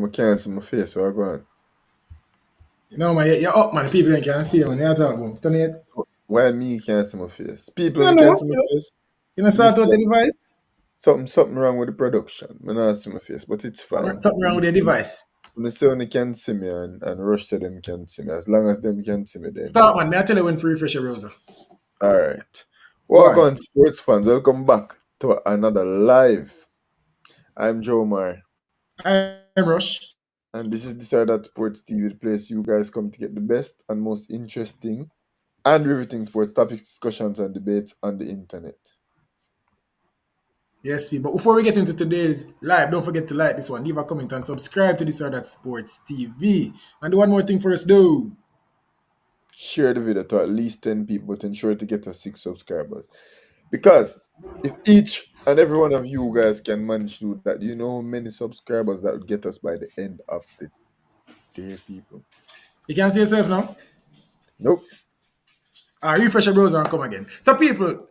I can't see my face, so I go on. No, man, you're up, man. People can't see you, man. You're talking about. Turn it. Why me can't see my face? People No, only can no. see my face. You know, You sort out see the device? something wrong with the production. I not see my face, but it's fine. Something wrong with the device. When they say only can see me and Rush said them can see me. As long as them can see me, then Start, good. man. May I tell you when to refresh your browser? Alright. Go Welcome on. on sports fans. Welcome back to another live. I'm Joe Mar. I'm Rush. And this is the Start That Sports TV, the place you guys come to get the best and most interesting and riveting sports topics, discussions, and debates on the internet. Yes, but before we get into today's live, don't forget to like this one, leave a comment, and subscribe to this or that Sports TV. And do one more thing for us, though. Share the video to at least 10 people, but ensure to get us 6 subscribers. Because if each and every one of you guys can manage to do that, you know how many subscribers that would get us by the end of the day, people? You can see yourself now. Nope. Refresh your browser and come again. So, people,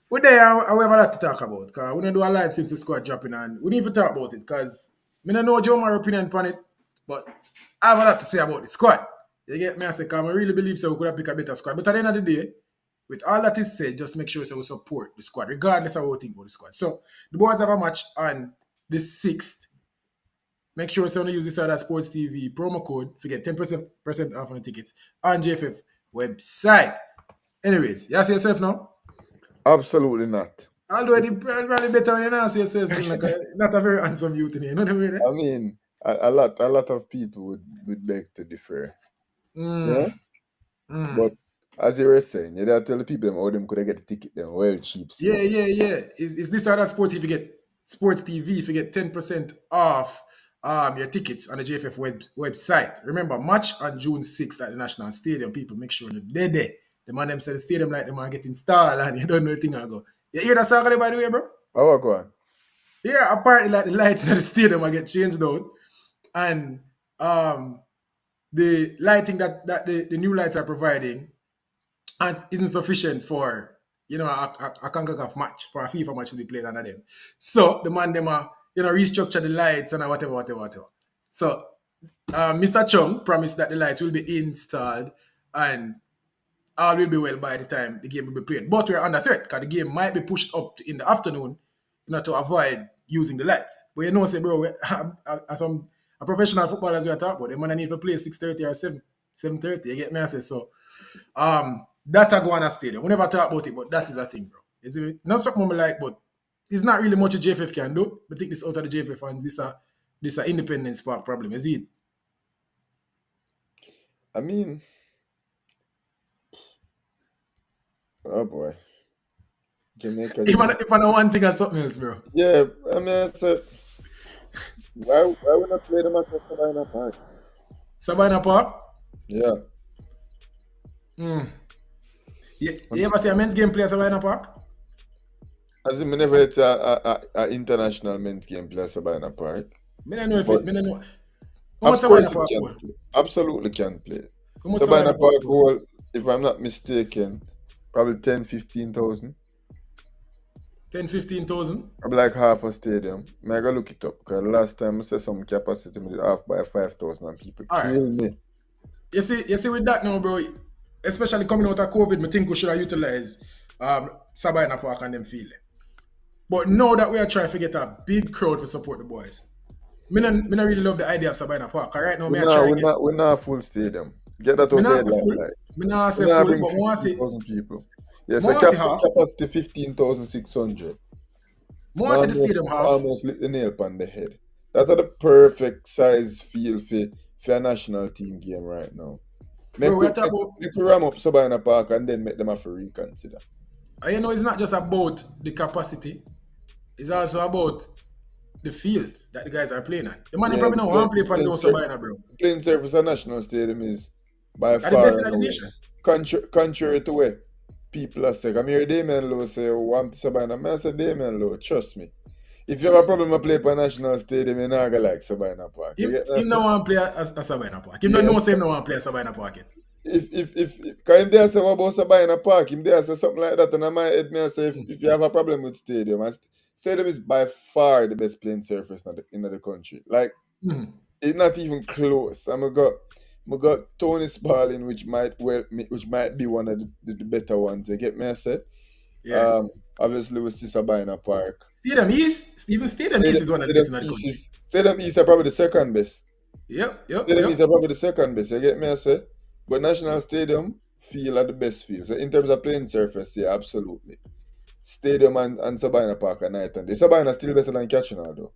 we there and we have a lot to talk about. Because we don't do a live since the squad dropping, and we need to talk about it. Because I don't know Joe my opinion on it, but I have a lot to say about the squad. You get me? I say, because I really believe so we could have picked a better squad. But at the end of the day, with all that is said, just make sure we support the squad, regardless of what we think about the squad. So, the boys have a match on the 6th. Make sure you use this other Sports TV promo code to get 10% off on the tickets on JFF website. Anyways, you see yourself now? Absolutely not. Although it's probably better when you not see yourself, like not a very handsome youth in here. You know what I mean? I mean, a lot of people would beg to differ. Yeah? But as you were saying, you gotta tell the people them how them could get the ticket them well cheap. So. Yeah. Is this other sports if you get Sports TV, if you get 10% off your tickets on the JFF website. Remember, match on June 6th at the National Stadium. People make sure they're there. The man them said the stadium like them are get installed and you don't know anything I go. You hear that song by the way, bro? Oh, go on. Yeah, apparently like the lights in the stadium are get changed out. And the lighting that the new lights are providing and isn't sufficient for a CONCACAF match, for a FIFA match to be played under them. So the man them are restructure the lights and whatever. So Mr. Chung promised that the lights will be installed and all will be well by the time the game will be played. But we're under threat because the game might be pushed up in the afternoon, to avoid using the lights. But say, bro, as a professional footballer as we are talking about, they might need to play 6:30 or 7:30. You get me? I say so. That I go on a stadium. We never talk about it, but that is a thing, bro. Is it not something I like, but it's not really much a JFF can do. But take this out of the JFF and this a independent spark problem, is it? I mean, oh boy. Jamaica. If I know one thing or something else, bro. Yeah, I mean, I said, why we not play the match at Savannah Park? Savannah Park? Yeah. You ever see a men's game play at Savannah Park? As in, me never hit a international men's game play at Savannah Park. Me don't know if it. Me don't know. How much Savannah Park can play? Absolutely can play. Savannah Park will, if I'm not mistaken, probably 10,000-15,000. 10,000-15,000? Probably like half a stadium. I gotta look it up because last time I said some capacity, I did half by 5,000 and people kill me. You see with that now, bro, especially coming out of COVID, I think we should have utilized Savannah Park and them feeling. But now that we are trying to get a big crowd to support the boys, me not really love the idea of Savannah Park. Right now, we're not a full stadium. Get that out there. Me not say full, but more 50,000 people. Yeah, so capacity 15,600. More see the stadium half. Almost lit the nail on the head. That's the perfect size feel for a national team game right now. Make we ram up Savannah Park and then make them have to reconsider. It's not just about the capacity. It's also about the field that the guys are playing on. The man probably don't want to play for the Savannah, bro. Playing surface at National Stadium is by far contrary to where people are saying. I'm here Damien Lowe say, want to Savannah. I say Damien Lowe, trust me. If you have a problem to play for National Stadium, you're not going to like Savannah Park. He don't want to play at Savannah Park. He don't know say he don't want to play at Savannah Park yet. Because if they say about Savannah Park, if they say something like that, and I might head me and say, if you have a problem with stadium, and stadium is by far the best playing surface in the country. Like, it's not even close. I got Tony Spalding, which might be one of the better ones. You get me? I said. Yeah. Um, Obviously with Sabina Park. Stadium East, even Stadium East Stadium, is one of the Stadium best in the East country. is Stadium East are probably the second best. Yep, yep, Stadium East yep. are probably the second best. You get me? I say. But National Stadium feel are the best feel. So in terms of playing surface, yeah, absolutely. Stadium and Sabina Park are night and day. Sabina still better than Kitchener though.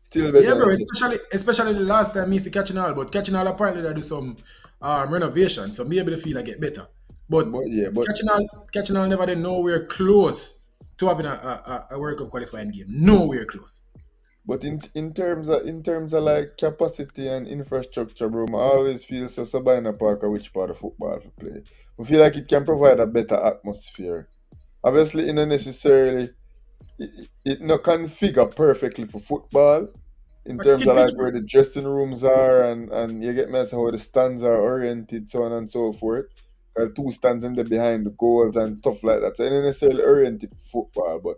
Still Yeah, better bro. than Especially the last time me see catching all, but catching all apparently they do some renovation, so maybe the feel I get better. But But yeah, but catching all never did nowhere close to having a World Cup qualifying game. Nowhere close. but in terms of like capacity and infrastructure, bro, I always feel so Sabina Park are which part of football to play. I feel like it can provide a better atmosphere. Obviously, it not necessarily it not configure perfectly for football in But terms kid of pitch, like bro. where the dressing rooms are and you get me as how the stands are oriented, so on and so forth. Two stands in there behind the goals and stuff like that. So it not necessarily oriented for football,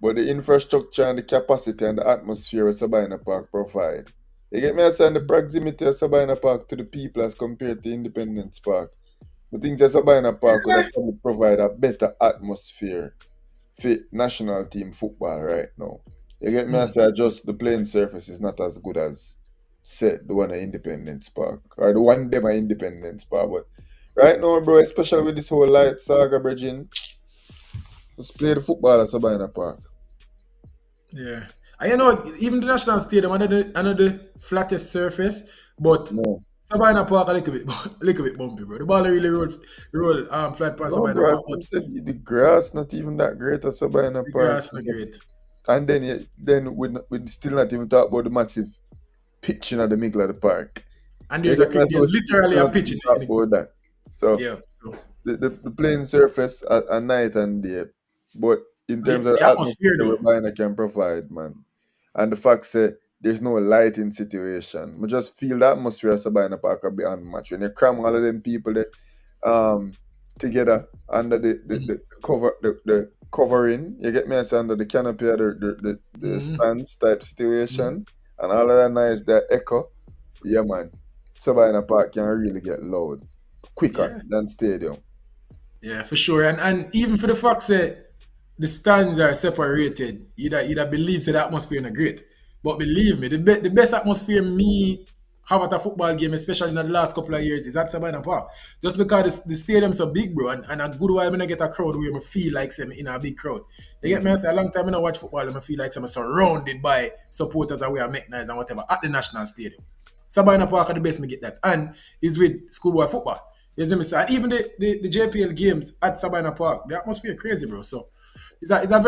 but the infrastructure and the capacity and the atmosphere of Sabina Park provide. You get me as saying the proximity of Sabina Park to the people as compared to Independence Park. But things that Sabina Park could have probably provide a better atmosphere fit national team football right now. You get me? I Mm, say just the playing surface is not as good as say the one at Independence Park or the one them at Independence Park. But right now, bro, especially with this whole light saga bridging, just play the football at Sabina Park. yeah. And you know, even the national stadium, another flattest surface, but No, Sabina Park a little bit, a little bit bumpy, bro. The ball really roll flat past no, Sabina bro. Park, but I'm said the grass not even that great at Sabina the Park. grass not great. And then then we still not even talk about the massive pitching at the middle of the park. And You get me? So we there's literally still a not pitch even talk in about that. So yeah. So the playing surface at night and day, but in yeah, terms of the the atmosphere atmosphere though. where Bina can provide, man, and the fact that there's no lighting situation, I just feel the atmosphere of Sabina Park will be unmatched. When you cram all of them people there, um, together under the cover the covering, you get me? I say under the canopy of the Mm-hmm. stands type situation, and all of that noise, that echo, yeah, man. Sabina Park can really get loud quicker Yeah, than stadium. yeah, for sure. And even for the fact that the stands are separated, you'd believe that the atmosphere is great. But believe me, the best atmosphere me have at a football game, especially in the last couple of years, is at Sabina Park. Just because the stadium's so big, bro, and a good while when I get a crowd where I feel like I'm in a big crowd. You get me? I Hmm. say a long time when I watch football, and I feel like I'm surrounded by supporters and we are make noise and whatever at the national stadium. Sabina Park are the best me get that. And it's with schoolboy football. You see me say? And even the JPL games at Sabina Park, the atmosphere crazy, bro. So it's a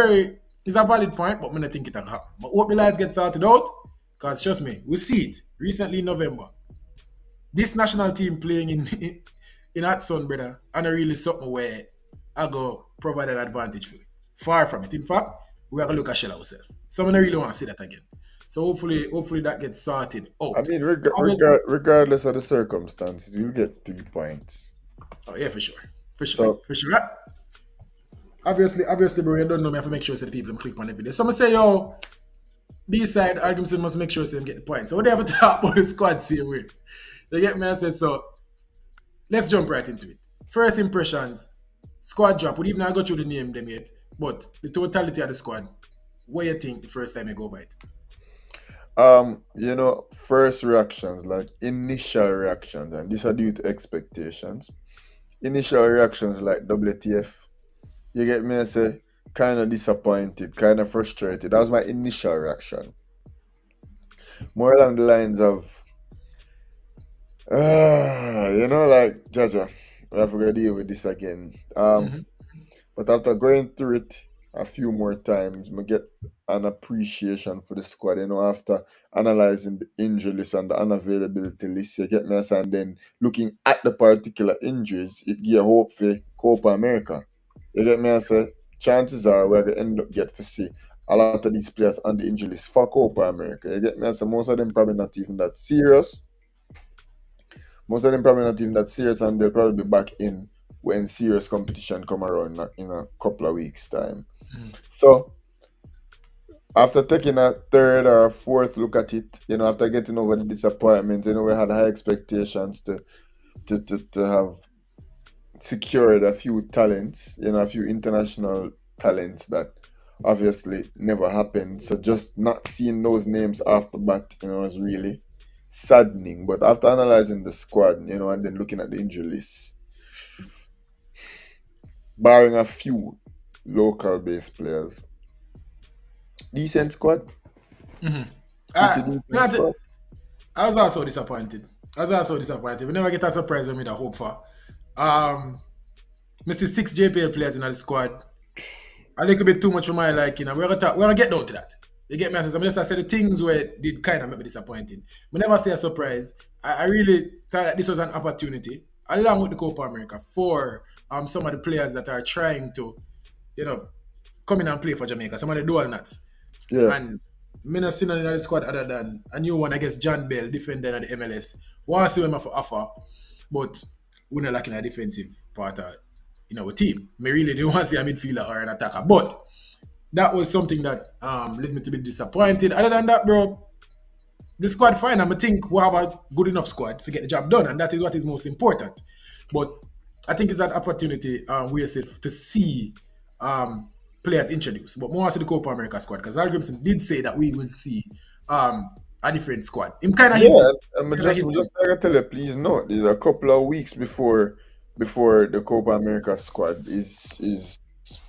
valid point, but I don't think it'll happen. But hope the lights get sorted out. Because trust me, we see it recently in November. This national team playing in hot sun, brother, and I really something where I go provide an advantage for you. Far from it. In fact, we are gonna look at shell ourselves. So I don't really want to see that again. So hopefully that gets sorted I out. mean, Obviously, regardless of the circumstances, we'll get 3 points. oh yeah, for sure. For sure. So, For sure. Obviously, bro, you don't know me. I have to make sure that the people click on the video. Someone say, yo, B side, Hallgrimsson must make sure they get the point. So what they have to talk about the squad same way. You get me? I say so. Let's jump right into it. First impressions, squad drop. We even not go through the name them yet, but the totality of the squad. What you think the first time you go over it? first reactions, like initial reactions, and these are due to expectations. Initial reactions like WTF. You get me? I say, kind of disappointed, kind of frustrated. That was my initial reaction. More along the lines of, like, Jaja, I have to deal with this again. Mm-hmm. But after going through it a few more times, I get an appreciation for the squad. After analyzing the injury list and the unavailability list, you get me, and then looking at the particular injuries, it gives hope for Copa America. You get me, I say, chances are we're gonna end up get to see a lot of these players on the injury list for Copa America. You get me, I say, most of them probably not even that serious. Most of them probably not even that serious, and they'll probably be back in when serious competition come around in a couple of weeks' time. So after taking a third or a fourth look at it, after getting over the disappointment, we had high expectations to have secured a few talents, a few international talents that obviously never happened. So just not seeing those names after bat, was really saddening. But after analyzing the squad, and then looking at the injury list, barring a few local based players, decent squad, pretty decent Granted, squad. I was also disappointed. We never get a surprise when we da hope for. Um, Mr. 6 JPL players in the squad. A little bit too much for my liking. And we're gonna get down to that. You get me? I just say the things where it did kind of make me disappointing. We never say a surprise. I really thought that this was an opportunity, along with the Copa America, for some of the players that are trying to, you know, come in and play for Jamaica. Some of the dual nuts. Yeah. And me not seen in the squad other than a new one against John Bell, defender at the MLS. Want to see him for offer, but we're not lacking a defensive part of our team. Me really didn't want to see a midfielder or an attacker. But that was something that led me to be disappointed. Other than that, bro, the squad fine. I think we have a good enough squad to get the job done, and that is what is most important. But I think it's an opportunity wasted to see um, players introduced. But more to the Copa America squad because Hallgrimsson did say that we will see a different squad. Him kind of Yeah, hinted. I'm Kind of just, hinted. just like I tell you, please note, there's a couple of weeks before the Copa America squad is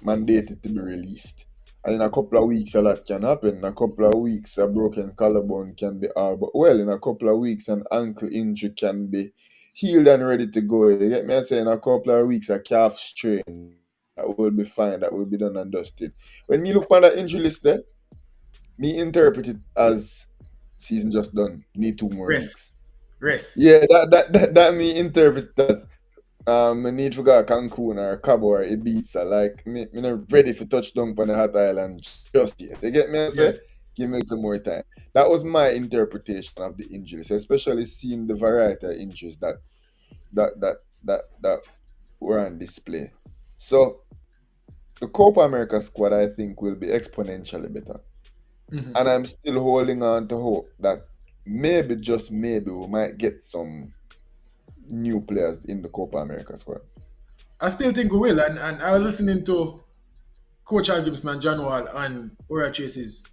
mandated to be released. And in a couple of weeks, a lot can happen. In a couple of weeks, a broken collarbone can be all but well. In a couple of weeks, an ankle injury can be healed and ready to go. You get me? I say in a couple of weeks, a calf strain that will be fine, that will be done and dusted. When me look on that injury list there, me interpret it as season just done. Need 2 more Rest. weeks. Rest. Yeah, that me interpret as I need to go to Cancun or Cabo or Ibiza. Like me not ready for touchdown on the hot island just yet. You get me? I Yeah. say, give me a little more time. That was my interpretation of the injuries, especially seeing the variety of injuries that were on display. So the Copa America squad, I think, will be exponentially better. And I'm still holding on to hope that maybe, just maybe, we might get some new players in the Copa America squad. I still think we will. And I was listening to Coach Hallgrimsson and John Wall on Ora Chase's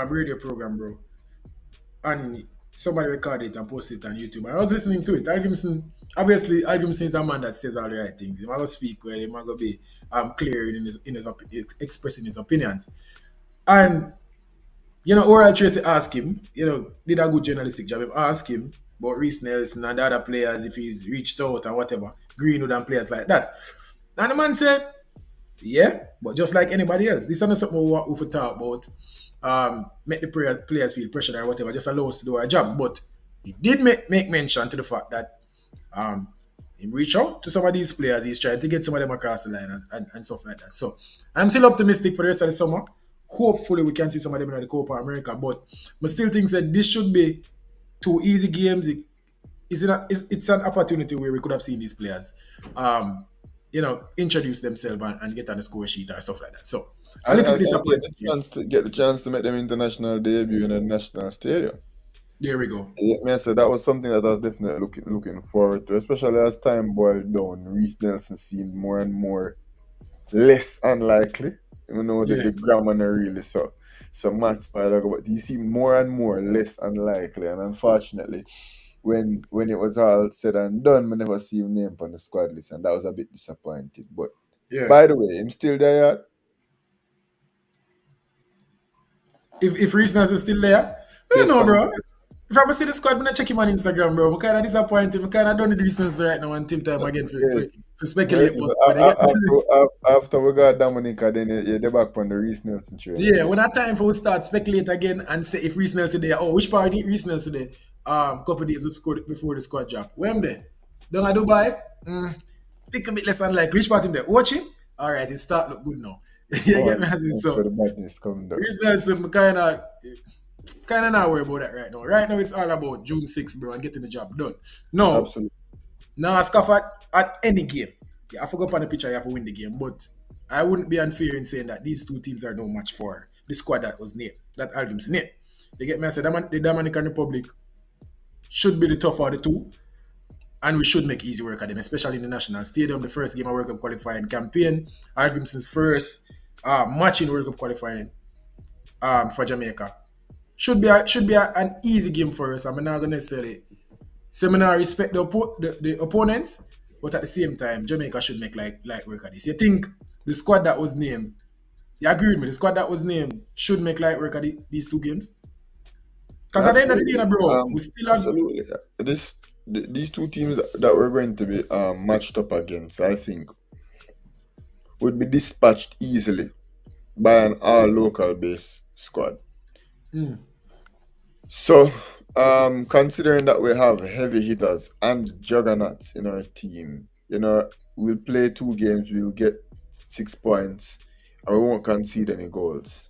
radio program, bro. And somebody recorded it and posted it on YouTube. And I was listening to it. Hallgrimsson is a man that says all the right things. He might go speak well, he might go be clear expressing his opinions. And Oral Tracy asked him, did a good journalistic job. He asked him about Reese Nelson and the other players if he's reached out and whatever, Greenwood and players like that. And the man said, yeah, but just like anybody else, this is not something we want to talk about. Make the players feel pressured or whatever, just allow us to do our jobs. But he did make mention to the fact that um, he reach out to some of these players. He's trying to get some of them across the line and stuff like that. So I'm still optimistic for the rest of the summer. Hopefully we can see some of them in the Copa America. But I still think that this should be 2 easy games. It's an opportunity where we could have seen these players, introduce themselves and get on the score sheet or stuff like that. So a little And bit get disappointed the here. chance to make them international debut in a national stadium. There we go. Yeah, me I said that was something that I was definitely looking forward to, especially as time boiled down. Reese Nelson seemed more and more less unlikely. Yeah, The grammar not really so much, but he seemed more and more less unlikely. And unfortunately, when it was all said and done, we never see him name on the squad list, and that was a bit disappointing. But yeah. by the way, I'm still there. If Reese Nelson is still there, I don't Yes, know, pan bro. If I'm see the squad, I'm gonna check him on Instagram, bro. I'm kind of disappointed. I'm kind of done with the Reese Nelson right now until time again yes. for speculate Yes, about squad. You get me? after we got Dominica, then they're back on the Reese Nelson train Yeah, again. when that time for we start speculate again and say if Reese Nelson there, which part did Reese Nelson there? Couple days before the squad drop. Where am there? Down at Dubai? Little bit less unlikely. Which part in there? Watching? All right, it start look good now. You Oh, get me? As in, that's where so the badness coming down. Reese Nelson, kind of not worry about that right now. Right now, it's all about June 6th, bro, and getting the job done. No, Absolutely. now scoff at any game. Yeah, I forgot on the picture, you have to win the game, but I wouldn't be unfair in saying that these two teams are no match for the squad that was named. that Hallgrimsson is. You get me? I said the Dominican Republic should be the tougher of the two, and we should make easy work of them, especially in the national stadium. The first game of World Cup qualifying campaign, Hallgrimsson's first match in World Cup qualifying for Jamaica. Should be an easy game for us. I'm not gonna necessarily say me not respect the opponents, but at the same time, Jamaica should make like work of this. You think the squad that was named? You agree with me? The squad that was named should make light work of these two games. Because at the end of the day, Absolutely. bro, we still have. Absolutely. These two teams that we're going to be matched up against, I think, would be dispatched easily by an all local based squad. Mm, So, considering that we have heavy hitters and juggernauts in our team, we'll play 2 games, we'll get 6 points, and we won't concede any goals.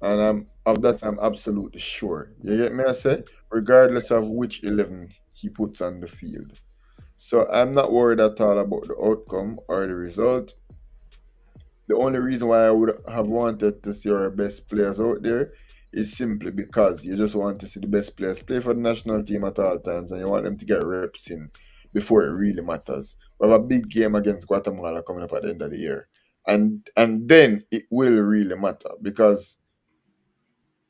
And of that, I'm absolutely sure. You get me? I say, regardless of which 11 he puts on the field. So I'm not worried at all about the outcome or the result. The only reason why I would have wanted to see our best players out there is simply because you just want to see the best players play for the national team at all times and you want them to get reps in before it really matters. We have a big game against Guatemala coming up at the end of the year. And then it will really matter because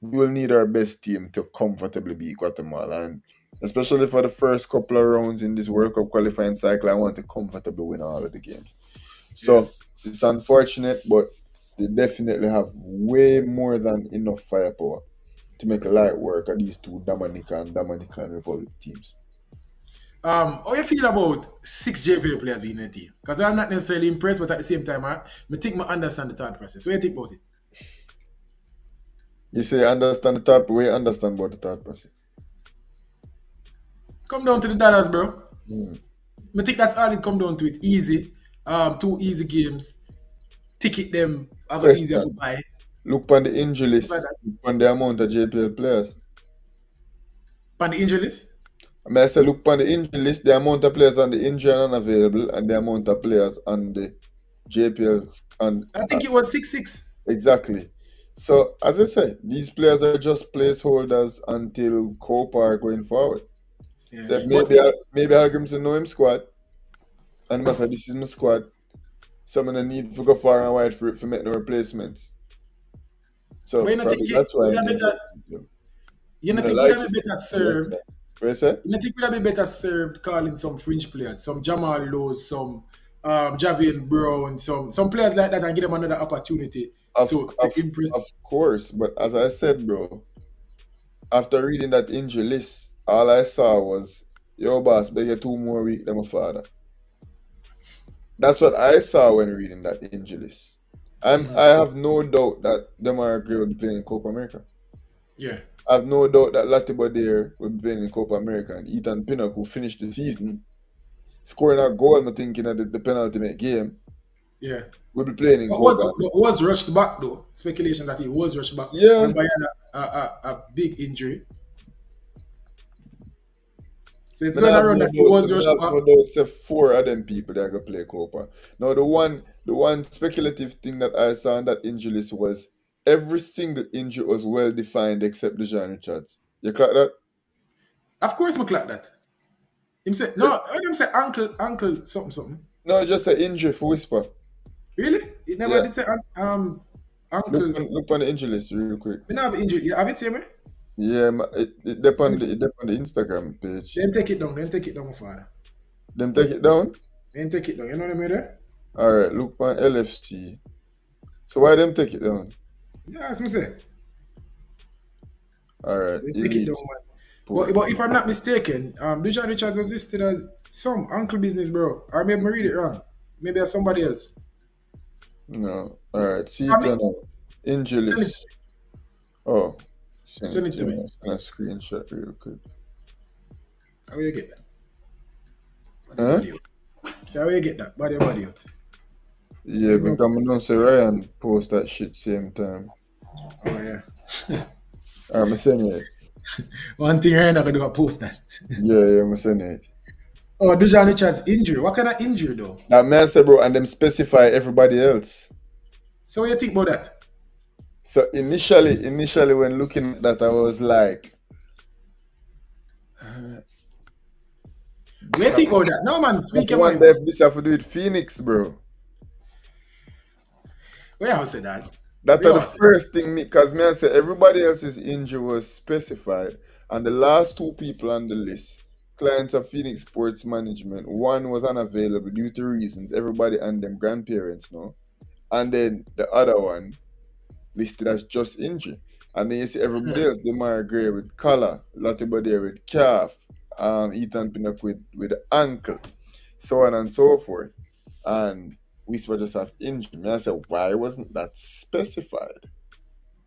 we will need our best team to comfortably beat Guatemala. And especially for the first couple of rounds in this World Cup qualifying cycle, I want to comfortably win all of the games. yeah. So it's unfortunate, but they definitely have way more than enough firepower to make light work of these two Dominican Republic teams. How you feel about 6 JPL players being in the team? Because I'm not necessarily impressed, but at the same time, I think I understand the thought process. What do you think about it? You say understand the thought, we understand about the thought process. Come down to the dollars, bro. Hmm. I think that's all it come down to. It easy. 2 easy games. Ticket them. I got easier to Question. buy. Look on the injury Stuff like list. that. Look on the amount of JPL players. On the injury list, I say look on the injury list, the amount of players on the injury and unavailable, and the amount of players on the JPLs and I think it was 6-6. exactly. So as I said, these players are just placeholders until Copa are going forward. Yeah. So But maybe Hallgrimsson know him squad, and I say this is my squad. So I need to go far and wide for it to make no replacements. So you know think probably it that's why I would have named better it. you I know don't think would like have it. been better I like served. that. What you say? You know think would have been better served calling some fringe players, some Jamal Lowe's, some Javian Brown, some players like that and give them another opportunity Of, to of, of impress. course, but as I said, bro, after reading that injury list, all I saw was, yo, boss, beg you 2 more weeks than my father. That's what I saw when reading that injury list. I have no doubt that Demar Gray will be playing in Copa America. Yeah. I have no doubt that Latiba there will be playing in Copa America and Ethan Pinnock, who finished the season scoring a goal, I think, in the penultimate game, Yeah. will be playing in But Copa America. was rushed back though. Speculation that he was rushed back. Yeah, Remember he had a big injury. So it's I going have around no that he doubt. was I rushed have back. no doubt. Say 4 of them people that are gonna play Copa. Now the one speculative thing that I saw on that injury list was every single injury was well defined except the Jean Richards. You clock that? Of course McClack that. Him say no, I him say ankle something. No, just an injury for whisper. Really? It never Yeah. did say Look ankle. on look on the injury list real quick. We not have injury. You have it here, man? Yeah, it depend on the Instagram page. Then take it down. Then take it down, my father. Them take it down. Then take it down. You know what I mean there? All right, look on LFC. So why them take it down? Yeah, as me say. All right, Then take it down, elite man. port. But if I'm not mistaken, Dijon Richards was listed as some ankle business, bro. Or maybe I read it wrong. Maybe as somebody else. No. All right, see I it mean, on injury send it, list. Oh, send send it it to to me. me. Send a screenshot real quick. How you get that? Huh? Body out. So how you get that? Body out. Yeah, Let me because open I this. don't say Ryan post that shit same time. Oh yeah. I'm sending it. One thing right now I do a post that. Yeah, I'm sending it. Oh, Dijon Richards injury. What kind of injury though? That man said, bro, and them specify everybody else. So what you think about that? So initially when looking at that, I was like, Where this you have think to, about that? No man, I speak your wonder mind, bro. if this have to do with Phoenix, bro. Where I say that? That Where are the I say? first thing me, cause me I say everybody else's injury was specified, and the last two people on the list, clients of Phoenix Sports Management, one was unavailable due to reasons everybody and them grandparents know, and then the other one listed as just injury. And then you see everybody else, Demar Gray with collar, Lottie Badair with calf, Ethan Pinnock with ankle, so on and so forth. And we supposed just have injury. Me I said, why wasn't that specified?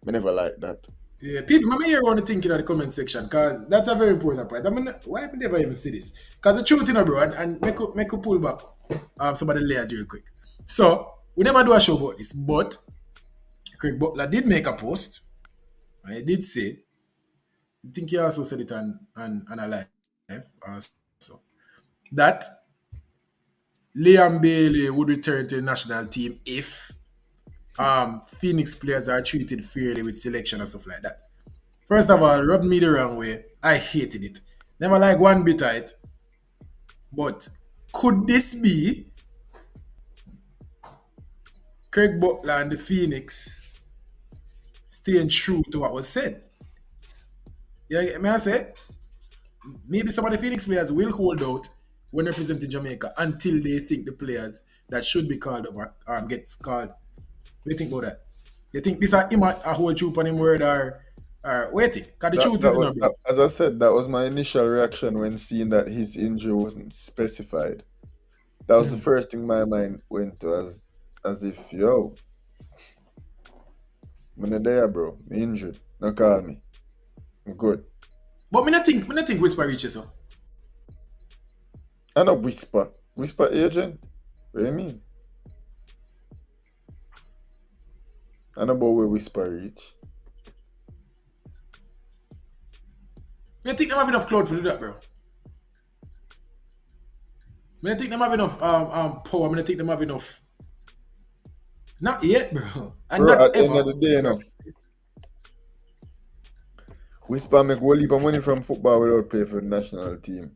Me never like that. Yeah, people, maybe you want to think in the comment section because that's a very important point. I mean, why have I never even see this? Because the truth, bro, and make you pull back some of the layers real quick. So, we never do a show about this, but Craig Butler did make a post, and he did say, I think he also said it on a live also, that Liam Bailey would return to the national team if Phoenix players are treated fairly with selection and stuff like that. First of all, rubbed me the wrong way. I hated it. Never like one bit of it. But could this be Craig Butler and the Phoenix staying true to what was said? Yeah, may I say? Maybe some of the Phoenix players will hold out when representing Jamaica until they think the players that should be called up gets called. What do you think about that? You think this are him a whole troop on him word or waiting? Because the That truth that is, was bro. that, as I said, that was my initial reaction when seeing that his injury wasn't specified. That was the first thing my mind went to, as if, yo, I'm not there, bro. Me injured. No call me. I'm good. But me not think Whisper reaches so. I know whisper. Whisper agent? What do you mean? I know about where whisper reach. Me not think them have enough cloud to do that, bro. Me not think them have enough power. Me not think them have enough. Not yet, bro. And Bro, not at the end ever. of the day, you know, whisper make whole heap of money from football without pay for the national team.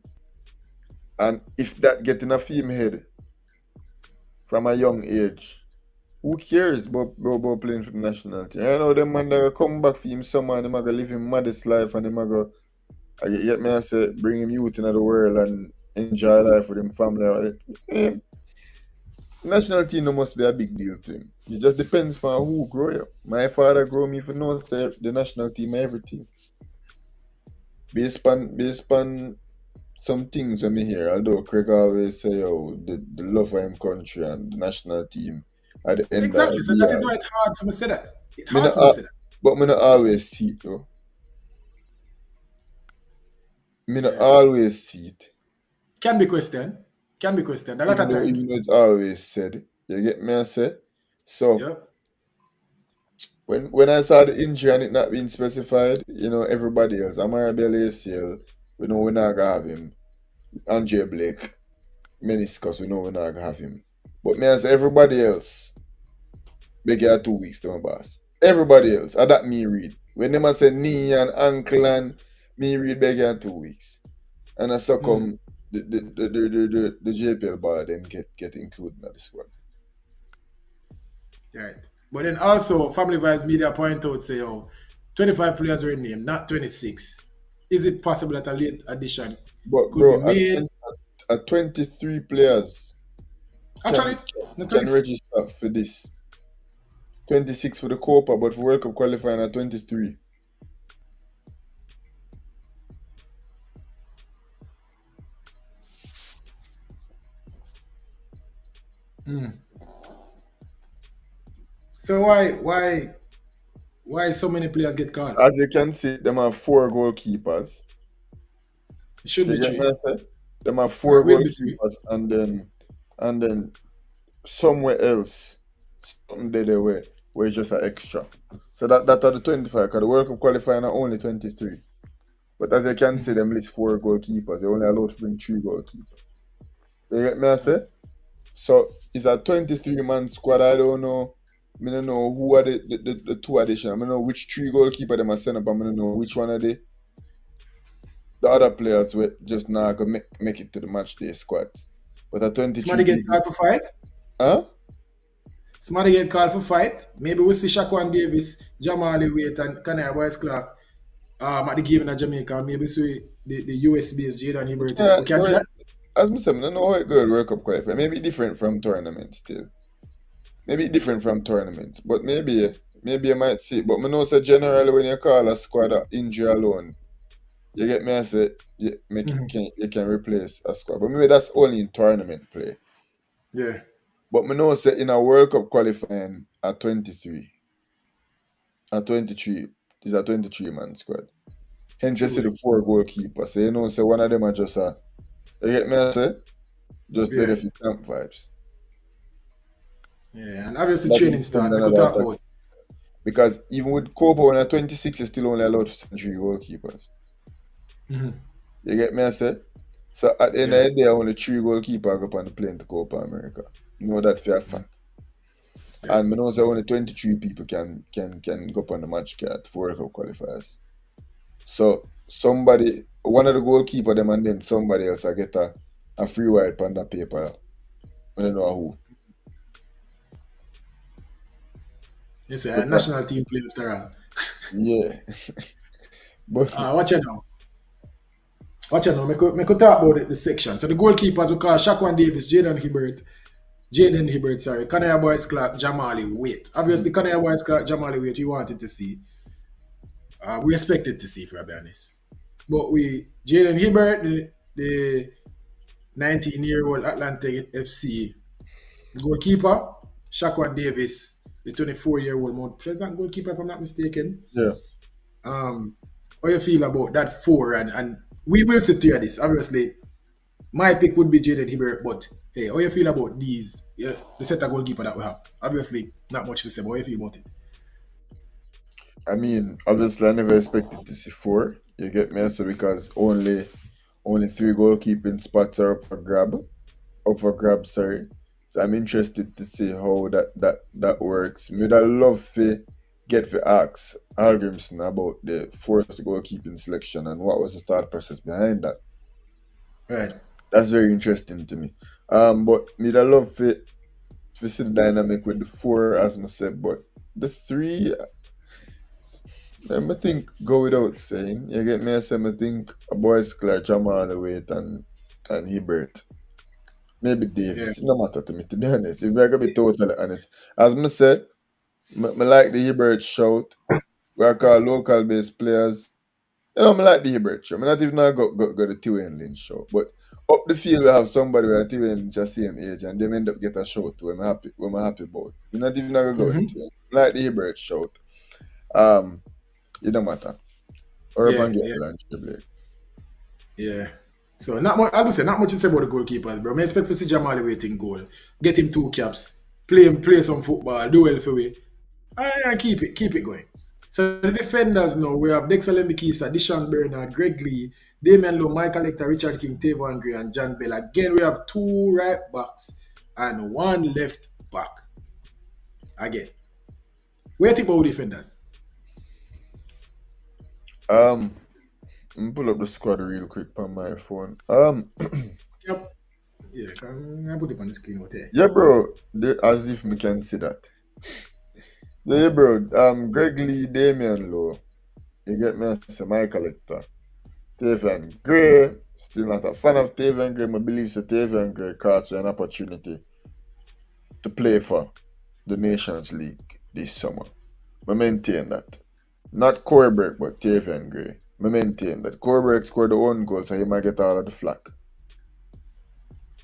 And if that get in a film head from a young age, who cares about playing for the national team? I know them man that come back for him summer and him a go live him modest life and him a go yet me I say bring him youth into the world and enjoy life with him family. Eh, national team no must be a big deal to him. It just depends on who grow you. My father grow me for no say the national team everything. Based on some things when me hear, although Craig always say oh the love of him country and the national team at the end of exactly. the So that is yard. why it's hard for me to say that. It's Me hard not, for me to say that. but me not always see it though. Me not Yeah. always see it. Can be questioned. Can be questioned. A lot Even of though times. even though it's always said. You get me I say? So Yep. when I saw the injury and it not being specified, everybody else, Amara ACL, we know we're not gonna have him. Andre Blake, meniscus, we know we're not gonna have him. But me as everybody else, they get 2 weeks to my boss. Everybody else, I that me read. When them a say knee and ankle and me read they get 2 weeks. And I saw Mm, come the JPL bar them get included in the squad. right. But then also, Family Vibes Media point out say, oh, 25 players were named, not 26. Is it possible that a late addition But could be bro, made? at 23 players Actually, can not can 24. register for this. 26 for the Copa, but for World Cup qualifying at 23. So why so many players get called? As you can see, them have four goalkeepers. It should You be get me? three. I say? Them have Or four it will be three. goalkeepers and then somewhere else, something there where it's just an extra. So that are the 25, because the World Cup qualifying are only 23. But as you can see, them list four goalkeepers. They only allowed to bring three goalkeepers. You get me? I say? So it's a 23-man squad. I don't know. I don't know who are the two addition. I don't know which three goalkeeper them are sent up. I don't know which one are the other players will just not gonna make it to the match day squad. But a Somebody 23 get people. called for fight. Huh? Somebody get called for fight. Maybe we see Shaquan Davis, Jamal Wait, and Kanaya Boys Clark at the game in Jamaica. Maybe see the US based Jaden Hibbert in it. Yeah, We can do that. as I said, I don't know how it go World Cup qualifier. Maybe different from tournaments still. Maybe different from tournaments. But maybe you might see it. But I know say generally when you call a squad a injury alone, you get me I say you can replace a squad. But maybe that's only in tournament play. Yeah, But I know say in a World Cup qualifying at 23, at 23 is a 23 man squad. Hence you see the truly. four goalkeepers. So you know say one of them are just you get me I say? Just dead Yeah, if you camp vibes. yeah. And obviously That is training start. I could another talk attack. about. Because even with Copa when at 26 is still only allowed to send three goalkeepers. You get me I say? So at the end Yeah, of the day only three goalkeepers go up on the plane to Copa America. You know that for a fact. yeah. And I know say only 23 people can go up on the match card for World Cup qualifiers. So somebody, one of the goalkeeper them and then somebody else I get a free ride on that paper. I don't know who. It's a But that, national team play after all. yeah. But Watch it now. Watch it now. Me could talk about the section. So the goalkeepers we call Shaquan Davis, Jaden Hibbert, sorry, Kanaya Boys Clark, Jamali Wait. Obviously, Kanaya Boys Clark, Jamali Wait, we wanted to see. We expected to see, for be honest. But Jaden Hibbert, the 19-year-old Atlantic FC goalkeeper, Shaquan Davis, the 24-year-old Mount Pleasant goalkeeper, if I'm not mistaken. yeah. Um, how you feel about that four? And we will sit here this. Obviously, my pick would be Jaden Hibbert, but hey, how you feel about these? Yeah, the set of goalkeeper that we have. Obviously, not much to say, but how you feel about it? I mean, obviously I never expected to see four. You get me? So because only three goalkeeping spots are up for grab, sorry. So I'm interested to see how that works. Would I love to get to ask Hallgrimsson about the fourth goalkeeping selection and what was the thought process behind that. Right. That's very interesting to me. But me I love to see the dynamic with the four as I said, but the three I think go without saying. You get me? I say I think a boys like Jamal Wait and Hibbert. Maybe Yeah. Davis. It no matter to me, to be honest. If I gotta be totally honest. As I said, I like the Hibbert shout. We are called local based players. I like the Hibbert show. I not even know go the T-Wayne Lynch show. But up the field we have somebody where T-Wayne Lynch are same age and they end up get a show too. I'm happy about. We not even gonna go with Mm-hmm. T-Wayne. I like the Hibbert shout. Um, it don't matter. Yeah. Urban get Yeah. lunch, Blake. Yeah. So not much. As I say, not much to say about the goalkeepers, bro. I expect to see Jamal waiting goal, get him two caps, play some football, do well for we, and keep it going. So the defenders now we have Dexter Lembikisa, Deshaun Bernard, Greg Lee, Damian Lowe, Michael Hector, Richard King, Tavon Gray, and John Bell. Again, we have two right backs and one left back. Again, where think about defenders? Um, Let me pull up the squad real quick on my phone. Yep. Yeah, I put it on the screen out there. Yeah, bro. As if me can see that. So, yeah, bro. Greg Lee, Damian Lowe. You get me? I say Michael Hector. Tavian Gray. Still not a fan of Tavian Gray. I believe that Tavian Gray cost me an opportunity to play for the Nations League this summer. I maintain that. Not Corberg, but Tavian Gray. I maintain that. Corberg scored the own goal, so he might get all of the flack.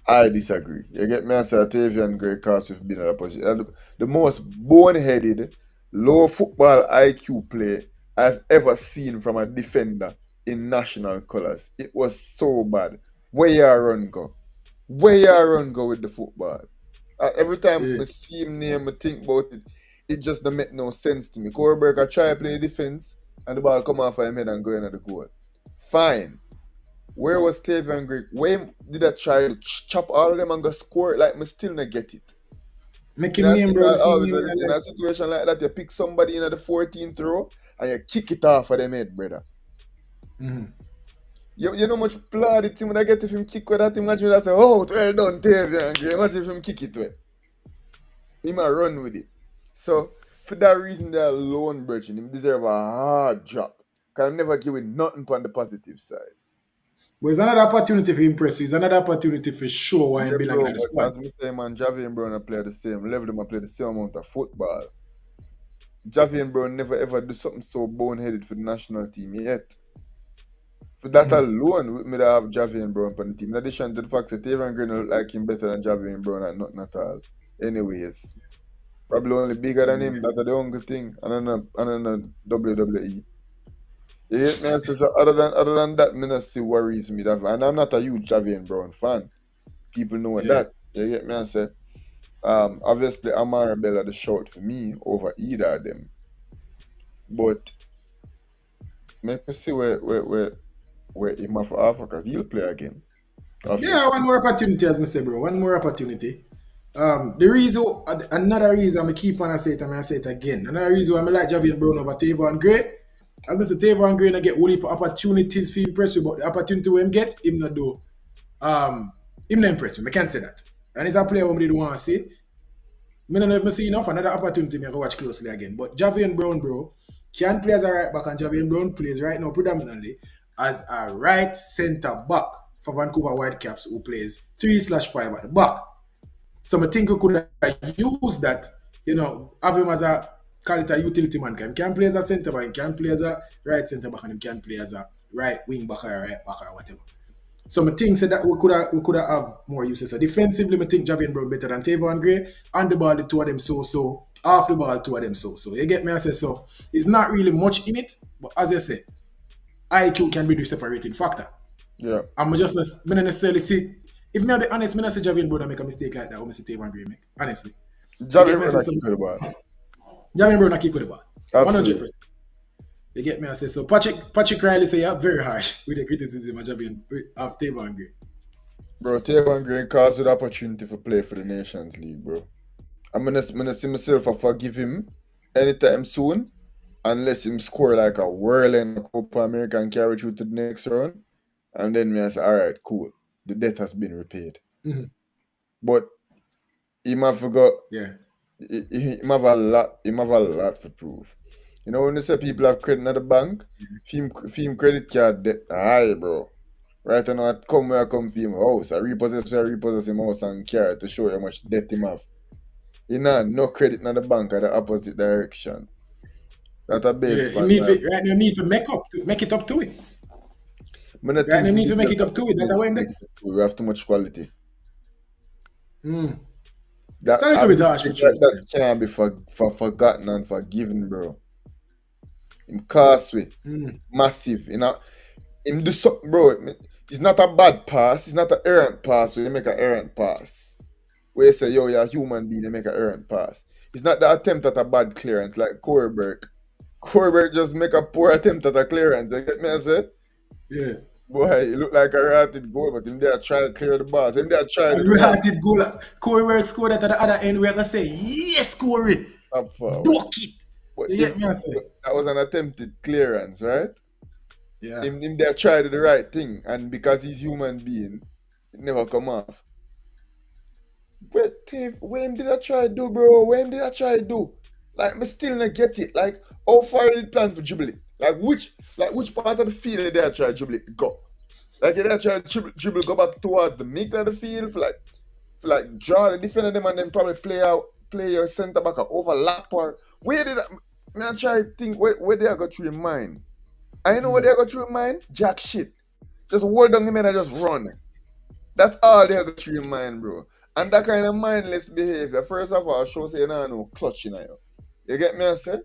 I disagree. You get me? I say Tavian Gray cost with being in a position. The most boneheaded, low football IQ play I've ever seen from a defender in national colours. It was so bad. Where you run go? Where you run go with the football? Every time Yeah. I see him name, I think about it, it just don't make no sense to me. Corberg try to play defence and the ball come off of him head and go into the goal. Fine. Where was Tavian Gray? Where did I try to chop all of them and go score? Like, me still not get it. Make In him a, name, bro. See him name in in a a situation like that, you pick somebody in the 14th row and you kick it off of them head, brother. Mm-hmm. You know much blood the team when I get if him kick with that. Imagine that say, oh, well done, Tavian. Imagine if him kick it with. He might run with it. So, for that reason, they're alone, brethren. Him deserve a hard drop. Can never give it nothing on the positive side. But it's another opportunity for impress you. It's another opportunity for show why Yeah, him belong bro, in the but squad. as I say, man, Javi and Brown play the same level, them play the same amount of football. Javi and Brown never ever do something so boneheaded for the national team yet. For that alone, with me to have Javi and Brown on the team. In addition to the fact that Taven Green look like him better than Javi and Brown at nothing at all. Anyways, probably only bigger than him. That's the only thing. And then WWE. You get me? So other than that, me not see worries me. That, and I'm not a huge Javi and Brown fan. People know Yeah. that. You get me? I say, obviously Amara Bella the short for me over either of them. But make me see where him have Africa, because he'll play again. Yeah, Obviously. one more opportunity, as I say, bro. One more opportunity. The reason, another reason I keep on I say it and I say it again. Another reason why I like Javier Brown over Tavon Gray. As Mr. Tavon Gray, I get only opportunities for impress you, but the opportunity we him get, him not do. Him not impress me. I can't say that. And it's a player who don't want to see. I don't know if I see enough. Another opportunity me I go watch closely again. But Javier Brown, bro, can play as a right back, and Javier Brown plays right now predominantly as a right centre back for Vancouver Whitecaps, who plays 3/5 at the back. So I think we could have used that, have him as a call it a utility man. He can play as a centre back, he can play as a right centre back, and he can play as a right wing back or a right back or whatever. So I think so that we could have more uses. So defensively, I think Javier Brown better than Tavon Gray. On the ball, the two of them so. Off the ball, two of them so. You get me? I say so. It's not really much in it, but as I say, IQ can be the separating factor. Yeah. I'm just not necessarily see. If me be honest, me not say Javier Brown make a mistake like that. Or me say Tavon Gray make. Honestly, you Javi get me? I Brown say a so. kick with the ball. Javier Brown a kick with the ball, 100%. Absolutely. You get me? I say so. Patrick Riley say yeah, very harsh with the criticism of Javier of Tavon Gray. Bro, Taven Green caused the opportunity for play for the Nations League, bro. I'm gonna see myself I forgive him anytime soon, unless him score like a whirl in a Copa America and carry through to the next round. And then me I say, alright, cool. The debt has been repaid. Mhm. But him have forgot Yeah. him have a lot to prove. You know when you say people have credit at the bank, film credit card debt high, bro. Right now, I come where I come for him house. I repossess him house and car to show you how much debt him have. He nah no credit in the bank at the opposite direction. That a Yeah, base him pan need my to, right now need to make it up to it. I don't Right now think him need to make deserve it that up to it. That's privilege why to I'm make there. it too. We have too much quality. Mm. That It's a a little bit harsh for mistake like truth. that can't be forgotten and forgiven, bro. Him cast way. Mm. Massive. You know, him do something, bro. It's not a bad pass. It's not an errant pass where you make an errant pass. Where you say, yo, you're a human being, you make an errant pass. It's not the attempt at a bad clearance like Corey Burke. Corey Burke just make a poor attempt at a clearance. You get me, I say? Yeah. Boy, he look like a ratted goal, but him there try to clear the ball. Him there try And to we do had it goal. Corey work scored at the other end. We're gonna say, yes, Corey. top forward. Book it. But You him, get me? I say. that was an attempted clearance, right? Yeah. Him there try to do the right thing, and because he's human being, it never come off. But Tiff, what him did I try to do, bro? What him did I try to do? Like, me still not get it. Like, how far did he plan for dribble it? Like which part of the field did I try to dribble it go? Like, did I try to dribble go back towards the middle of the field for like draw the defender them and then probably play your centre back or overlap, or where did I try to think where they go through your mind? I know where they go through your mind? Jack shit. Just hold on him and just run. That's all they go through your mind, bro. And that kind of mindless behavior, first of all, shows you know no clutch in you. You get me, I say?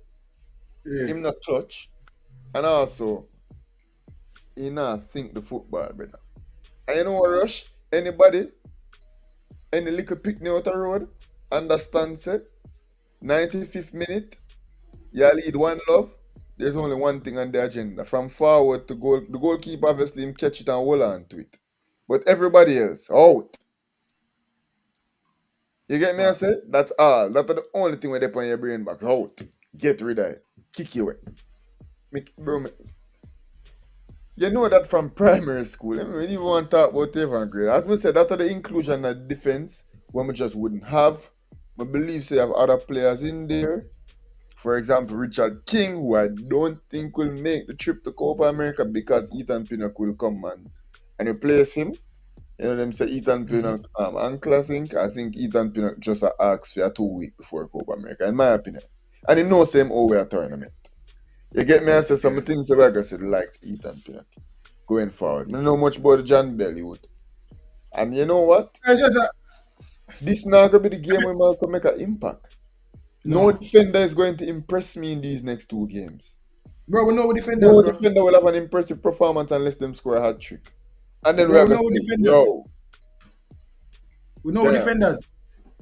Yeah. Him not clutch. And also, he not think the football, brother. And you know what, Rush? Anybody, any little pick out the road, understand, say, 95th minute, you lead one love, there's only one thing on the agenda. From forward to goal, the goalkeeper obviously him catch it and hold on to it. But everybody else, out. You get me? I Fact. say that's all. That's the only thing where they put your brain back out. Get rid of it. Kick you away. Bro, you know that from primary school. I mean, when you want to talk about every grade. As I said, after the inclusion of defense, when we just wouldn't have. I believe say have other players in there. For example, Richard King, who I don't think will make the trip to Copa America because Ethan Pinnock will come and replace him. You know them say Ethan Mm-hmm. Pinnock uncle, I think. I think Ethan Pinnock just asked for a 2 week before Copa America, in my opinion. And he knows him over a tournament. You get me? I say some Yeah. things that like I said likes Ethan Pinnock going forward. I don't know much about the John Bell youth. And you know what? It's just a, This not gonna be the game where Malcolm make an impact. No no. defender is going to impress me in these next 2 games. Bro, we know we defenders, No bro. defender will have an impressive performance unless them score a hat trick. And then we're Bro, we gonna know we say, defenders. yo, We know we damn, defenders.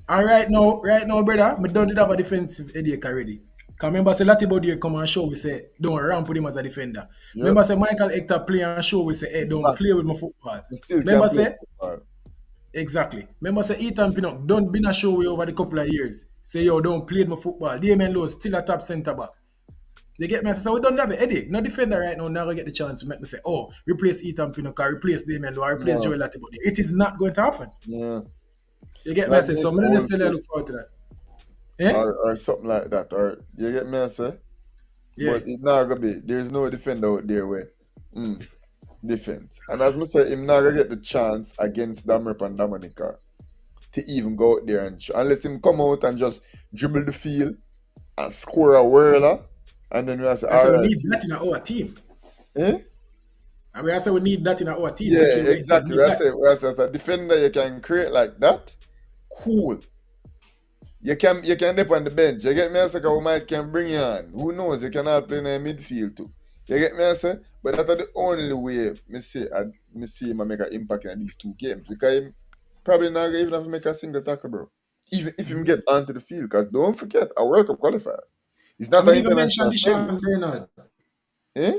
And right now, brother, me don't have a defensive headache already. Cause remember say Latibody come and show we say don't ramp with him as a defender. yep, Remember say Michael Hector play and show we say hey it's don't back. play with my football. We still can Remember play say football. exactly. Remember say Ethan Pinnock don't been a show we over the couple of years. Say yo don't play with my football. Damien Lowe still a top centre back. They get me. I say so we don't have a headache. No defender right now never get the chance to make me say oh replace Ethan Pinnock or replace Damien Lowe or replace No, Joel Latibody. It is not going to happen. yeah. You get me? I Like say so. this I'm not old necessarily kid look forward to that. Eh? or something like that. Or you get me, I say? Yeah. But it's not gonna be. There's no defender out there where defense. And as I say, him not gonna get the chance against Damerp and Dominica to even go out there and unless him come out and just dribble the field and score a whirler, and then we say, I say all we right, need that in our team. eh? And we also we need that in our team. Yeah, Like you right, we exactly. need that. We say as a defender you can create like that. Cool. You can dip on the bench. You get me? I say, 'cause we might can bring you on. Who knows? You can all play in the midfield too. You get me? I say, but that's the only way me see him make an impact in these 2 games because him probably not gonna even have to make a single tackle, bro. Even if him Mhm. get onto the field, because don't forget, a World Cup qualifiers. It's I not mean, an even mention international friendly. Deshaun Bernard. Eh?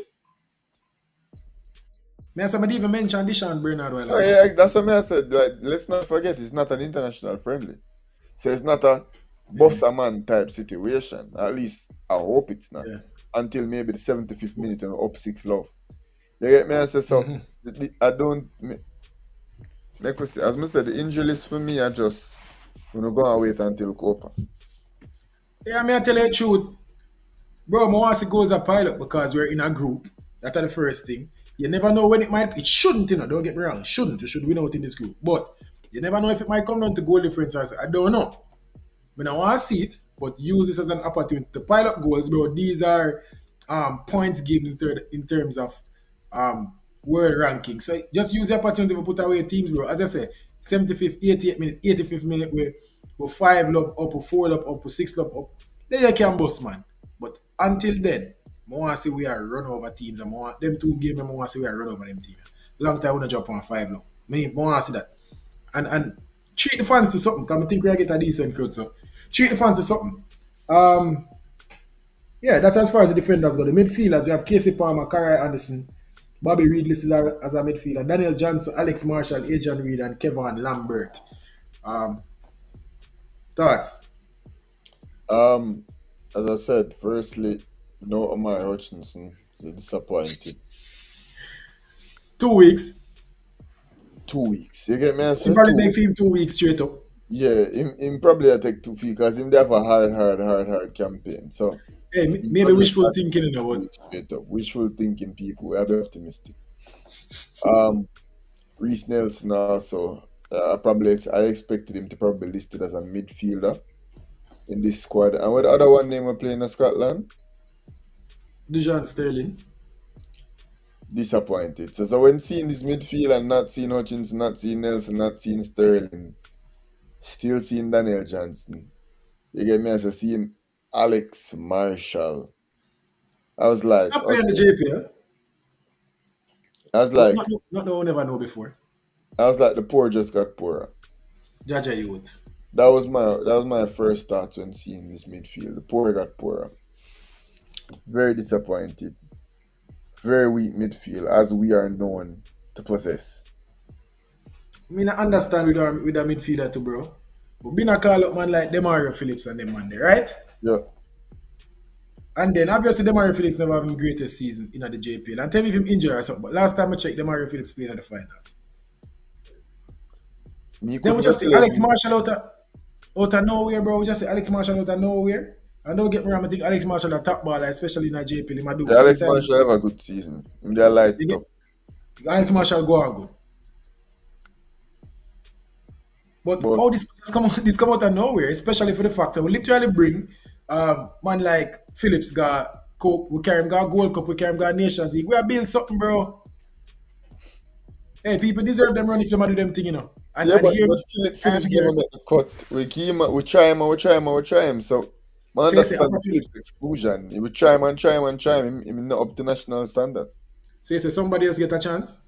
Me I say, I even mention Deshaun Bernard a while Oh ago. yeah, that's what I said. Like, let's not forget, it's not an international friendly. So it's not a boss Yeah. a man type situation. At least I hope it's not. Yeah. Until maybe the 75th minute and up 6 love. You get me? I say so. Mm-hmm. I don't like we say, as I said, the injury list for me are just gonna go and wait until Copa. Yeah, I tell you the truth. Bro, I want to see goals a pilot because we're in a group. That's the first thing. You never know when it shouldn't, don't get me wrong. It shouldn't. You should win out in this group. But you never know if it might come down to goal difference. I don't know. When I want to see it, but use this as an opportunity to pile up goals, bro. These are points games in terms of world ranking. So just use the opportunity to put away teams, bro. As I say, 75th, 88th minute, 85th minute, we're 5 love up, we're 4 love up, we're 6 love up. Then you can bust, man. But until then, I want to see we are run over teams. And I want them 2 games, I want to see we are run over them teams. Long time I want to drop on 5 love. I want to see that. And treat the fans to something. Because I think we get a decent crowd. So treat the fans to something. Um, yeah, that's as far as the defenders go. The midfielders, we have Casey Palmer, Kara Anderson, Bobby Reed listed as a midfielder, Daniel Johnson, Alex Marshall, Adrian Reed, and Kevin Lambert. Um, thoughts? Um, as I said, firstly, no Omar Hutchinson. He's disappointed. 2 weeks. 2 weeks. You get me? I He said probably two make weeks. him 2 weeks straight up. Yeah, him probably I take 2 feet because him they have a hard campaign. So Hey, him maybe probably wishful start thinking, 2 but weeks straight up. Wishful thinking people. We are be optimistic. Um, Reese Nelson also. I expected him to probably listed as a midfielder in this squad. And what the other one name we're playing in Scotland? Dujan Sterling. Disappointed. So when seeing this midfield and not seeing Hutchinson, not seeing Nelson, not seeing Sterling, still seeing Daniel Johnson. You get me? As I seeing Alex Marshall. I was like, Not playing the okay. JP, huh? I was But like, not no one never know before. the poor just got poorer. Jaja Youth. That was my first thoughts when seeing this midfield. The poor got poorer. Very disappointed. Very weak midfield, as we are known to possess. I mean, I understand with our midfielder too, bro. But been a call up man like Demario Phillips and them man there, right? Yeah. And then obviously Demario Phillips never having the greatest season in the JPL. And tell me if him injured or something. But last time I checked, Demario Phillips playing at the finals. Me Then we couldn't go just see tell Alex him. Marshall out of nowhere, bro. We just see Alex Marshall out of nowhere. And don't get me wrong, I think Alex Marshall a top baller, especially in the JPL. He might do Yeah, every Alex time Marshall have a good season. They light they get up. Alex Marshall go on good. But But how this come out of nowhere, especially for the fact that we literally bring man like Phillips got Coke, we carry him got Gold Cup, we carry him got Nations League. We are build something, bro. Hey, people deserve them run if they do them thing, you know. yeah, And here but I'm Phillips never here. make the cut. We keep him, we try him, and we try him, and we try him. So I Say understand opportunity. Phillips exclusion. We try him and try him and try him. Him not up to national standards. Say somebody else get a chance.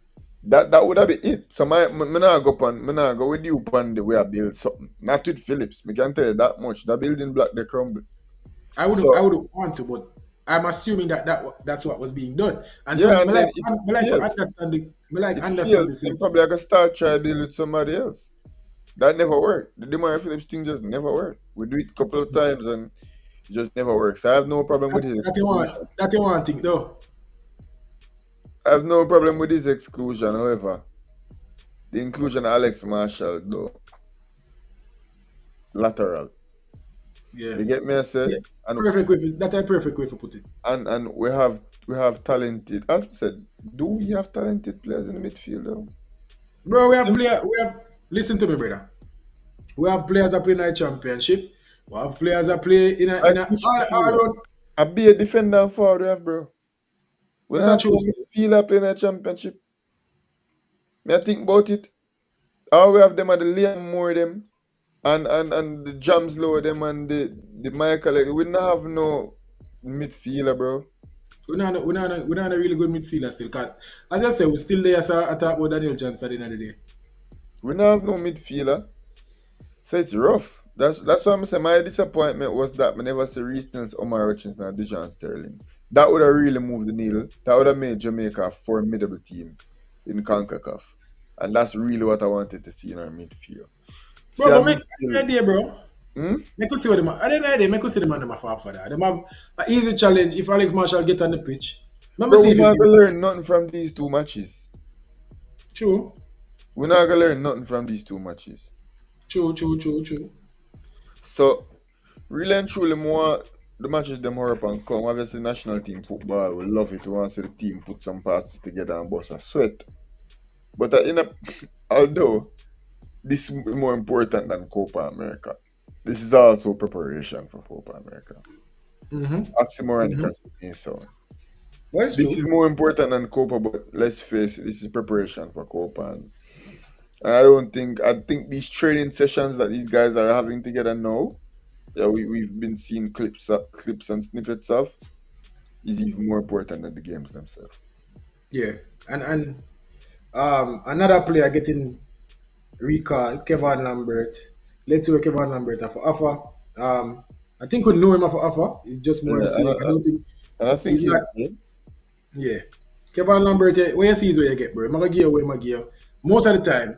That would have been it. So me not go pan, me not go with you pan the way I build something. Not with Phillips. Me can tell you that much. The building block they crumble. I So would want to, but I'm assuming that's what was being done. And yeah, some and then if me like for yeah, understanding me like it understand the fails, then same thing. probably I can start try build with somebody else. That never worked. The Demar Phillips thing just never worked. We do it a couple of times and it just never works. I have no problem with his exclusion. That you want thing though. I have no problem with his exclusion. However, the inclusion of Alex Marshall, though, lateral. Yeah. You get me? I say, Yeah. and Perfect way that's a perfect way to put it. and we have talented. As I said, do we have talented players in the midfield? Though? Bro, Sim- we have listen to me, brother. We have players that play in a championship. We have players that play Like in a which all midfielder? around. I be a defender and forward, we have, bro. We That's don't a have true. no midfielder playing a championship. Me, I think about it. All we have them are the Liam Moore them and the Jams Low them and the Michael. Like, we don't have no midfielder, bro. We not a really good midfielder still. Cause as I said, we still there. So I talk about Daniel Johnson at the end of the day. We don't have no midfielder. So it's rough. That's why I'm saying my disappointment was that we never see Reece Nelson, Omar Richardson, and Dejan Sterling. That would have really moved the needle. That would have made Jamaica a formidable team in CONCACAF. And that's really what I wanted to see in our midfield. See Bro, our but make the midfield. idea, bro. Hmm? Make us see what them. At the end of the day, make us see the man them a far for that. Them have an easy challenge if Alex Marshall get on the pitch. Let me Bro, see we're if he not give it. gonna learn nothing from these two matches. True, We're not gonna learn nothing from these two matches. true. So really and truly more the matches them hurry up and come. Obviously national team football, we love it. We want to see the team put some passes together and bust a sweat. But although this is more important than Copa America, this is also preparation for Copa America. Mm-hmm. Oxymoron Mm-hmm. because it so. Well, it's This is true. more important than Copa, but let's face it, this is preparation for Copa. And I think these training sessions that these guys are having together now, yeah, we've been seeing clips and snippets of, is even more important than the games themselves. Yeah, and another player getting recalled, Kevin Lambert. Let's see what Kevin Lambert have for offer. I think we know him for offer. It's just more the Yeah, same. I don't think and I think he's he's not. good. Yeah. Kevin Lambert, where you see is where you get, bro. I'm gonna give away my gear most of the time,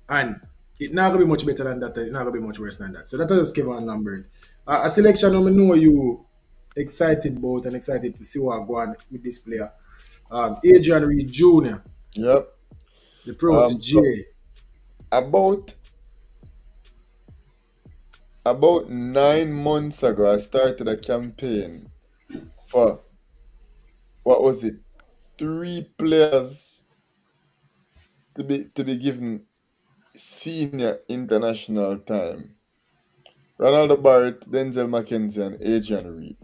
and it not gonna be much better than that. It's not gonna be much worse than that. So that is Kevin Lambert. A selection I know you excited about and excited to see what go on with this player. Adrian Reed Jr., Yep. the So protege. about 9 months ago, I started a campaign for what was it? 3 players to be given senior international time. Ronaldo Barrett, Denzel McKenzie, and Adrian Reed.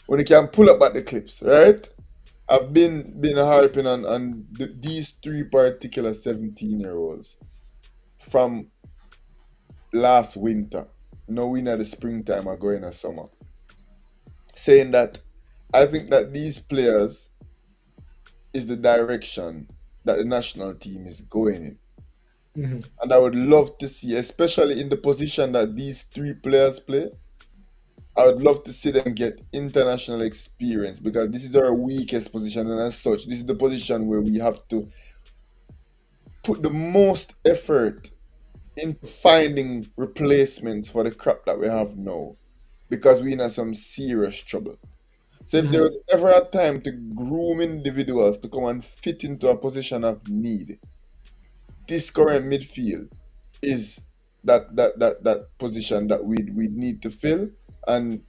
When you can pull up at the clips, right? I've been harping on these 3 particular 17-year-olds from last winter. No, we in the springtime or going in summer. Saying that I think that these players is the direction that the national team is going in. Mhm. And I would love to see, especially in the position that these 3 players play, I would love to see them get international experience because this is our weakest position, and as such, this is the position where we have to put the most effort into finding replacements for the crap that we have now because we in some serious trouble. So if there was ever a time to groom individuals to come and fit into a position of need, this current midfield is that position that we need to fill, and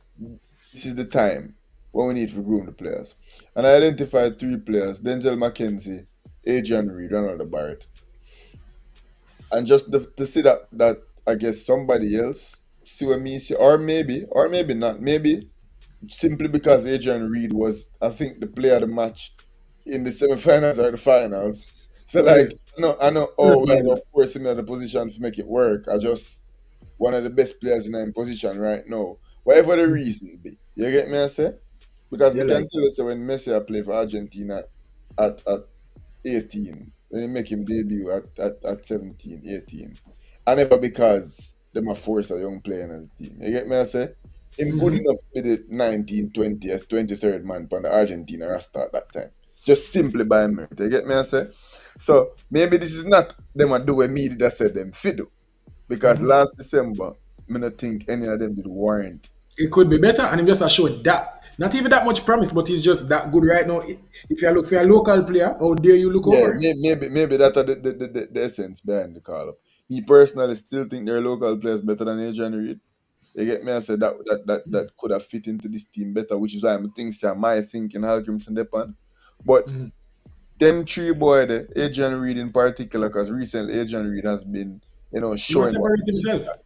this is the time when we need to groom the players. And I identified three players: Denzel McKenzie, Adrian Reed, Ronald Barrett, and just to see that I guess somebody else see what me see, or maybe not, maybe simply because Adrian Reed was, I think, the player of the match in the semifinals or the finals. So Yeah, like, I know, oh, certainly we're not. gonna force him in the position to make it work. I just one of the best players in that position right now. Whatever the reason be. You get me I say? Because we Yeah, can like tell you say when Messi a play for Argentina at 18, when he make him debut at 17, 18. And never because them a force a young player in the team. You get me I say? Him good enough to be the 19, 20th, 23rd man on the Argentina roster at that time. Just simply by merit. You get me I say? So maybe this is not them a do what me did I said them fit do. Because last December, me not think any of them did warrant. it could be better, and him just a show that not even that much promise, but he's just that good right now. If you look for a local player, how dare you look Yeah, over him? maybe that's the essence behind the call up. Me personally still think their local players better than Adrian Reed. You get me? I said that could have fit into this team better, which is why I'm thinking say my thinking Hallgrimsson depend. But them three boy there, Adrian Reed in particular, because recently Adrian Reed has been, He must showing what separate he's himself.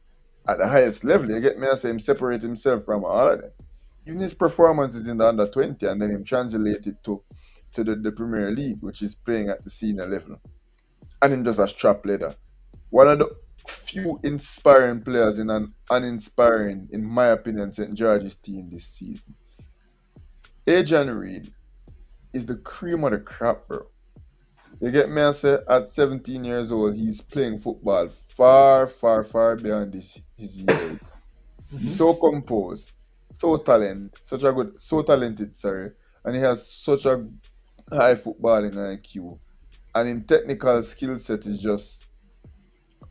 at the highest level. You get me? I say him separate himself from all of them. Even his performances in the under 20 and then him translate it to the Premier League, which is playing at the senior level. And him just a strap leader. One of the few inspiring players in an uninspiring, in my opinion, St. George's team this season. Adrian Reed is the cream of the crop, bro. You get me? I say at 17 years old, he's playing football far, far, far beyond his years. He's so composed, so talented, sorry, and he has such a high footballing IQ, and in technical skill set is just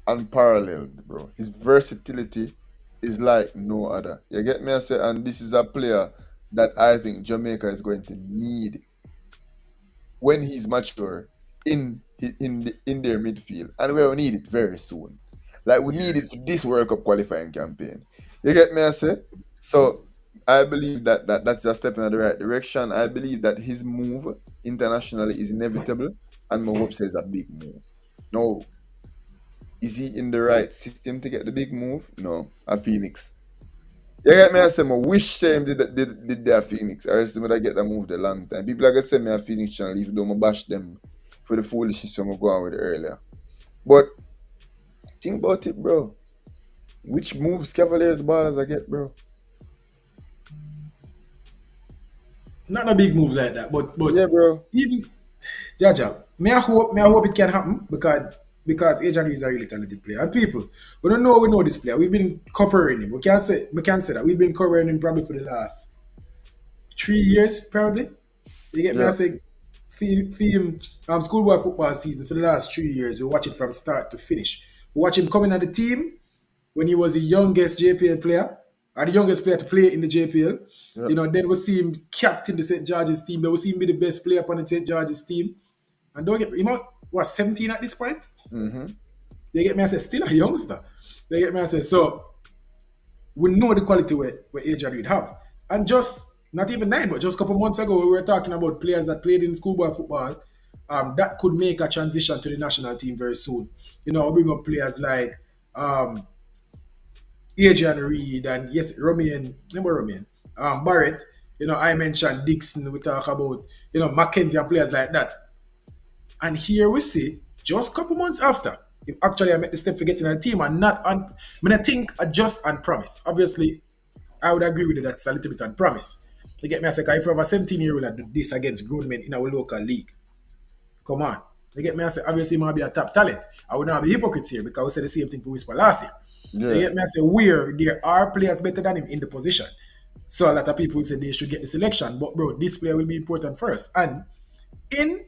unparalleled, bro. His versatility is like no other. You get me? I say, and this is a player that I think Jamaica is going to need when he's mature in their midfield, and we'll need it very soon. Like we need it for this World Cup qualifying campaign. You get me? I say. So I believe that's a step in the right direction. I believe that his move internationally is inevitable, and my hope says a big move. No, is he in the right system to get the big move? No, a Phoenix. You get me? I say, I wish same did their Phoenix. Or else I get that move the long time. People are gonna send me a Phoenix channel, even though I bash them for the foolishness I'm going with earlier. But think about it, bro. Which moves Cavaliers ballers I get, bro? Not a big move like that, but Yeah, bro. even Jaja, may I hope it can happen because Adrian is a really talented player. And people, we know this player. We've been covering him. We can say that. We've been covering him probably for the last 3 years, probably. You get me? I Yeah. say film schoolboy football season for the last 3 years. We watch it from start to finish. We watch him coming at the team when he was the youngest JPL player, or the youngest player to play in the JPL. Yeah. Then we see him captain the St. George's team. Then we see him be the best player upon the St. George's team. And don't get him out, what, 17 at this point? Mm-hmm. They get me, I say, still a youngster. They get me, I say, so we know the quality where Adrian Reid have. And just, not even nine, but just a couple months ago, we were talking about players that played in schoolboy football that could make a transition to the national team very soon. I'll bring up players like Adrian Reed and yes, Romain, remember Romain? Barrett. I mentioned Dixon, we talk about, Mackenzie and players like that. And here we see, just a couple months after, if actually I made the step for getting a team and not on, I mean, I think just on promise. Obviously, I would agree with it that's a little bit on promise. You get me? I say, if you have a 17-year-old that do this against grown men in our local league, come on. You get me? I say, obviously, he might be a top talent. I would not be hypocrites here because we said the same thing for Whisper last year. You Yeah. get me? I say, where there are players better than him in the position. So a lot of people say they should get the selection. But, bro, this player will be important first. And in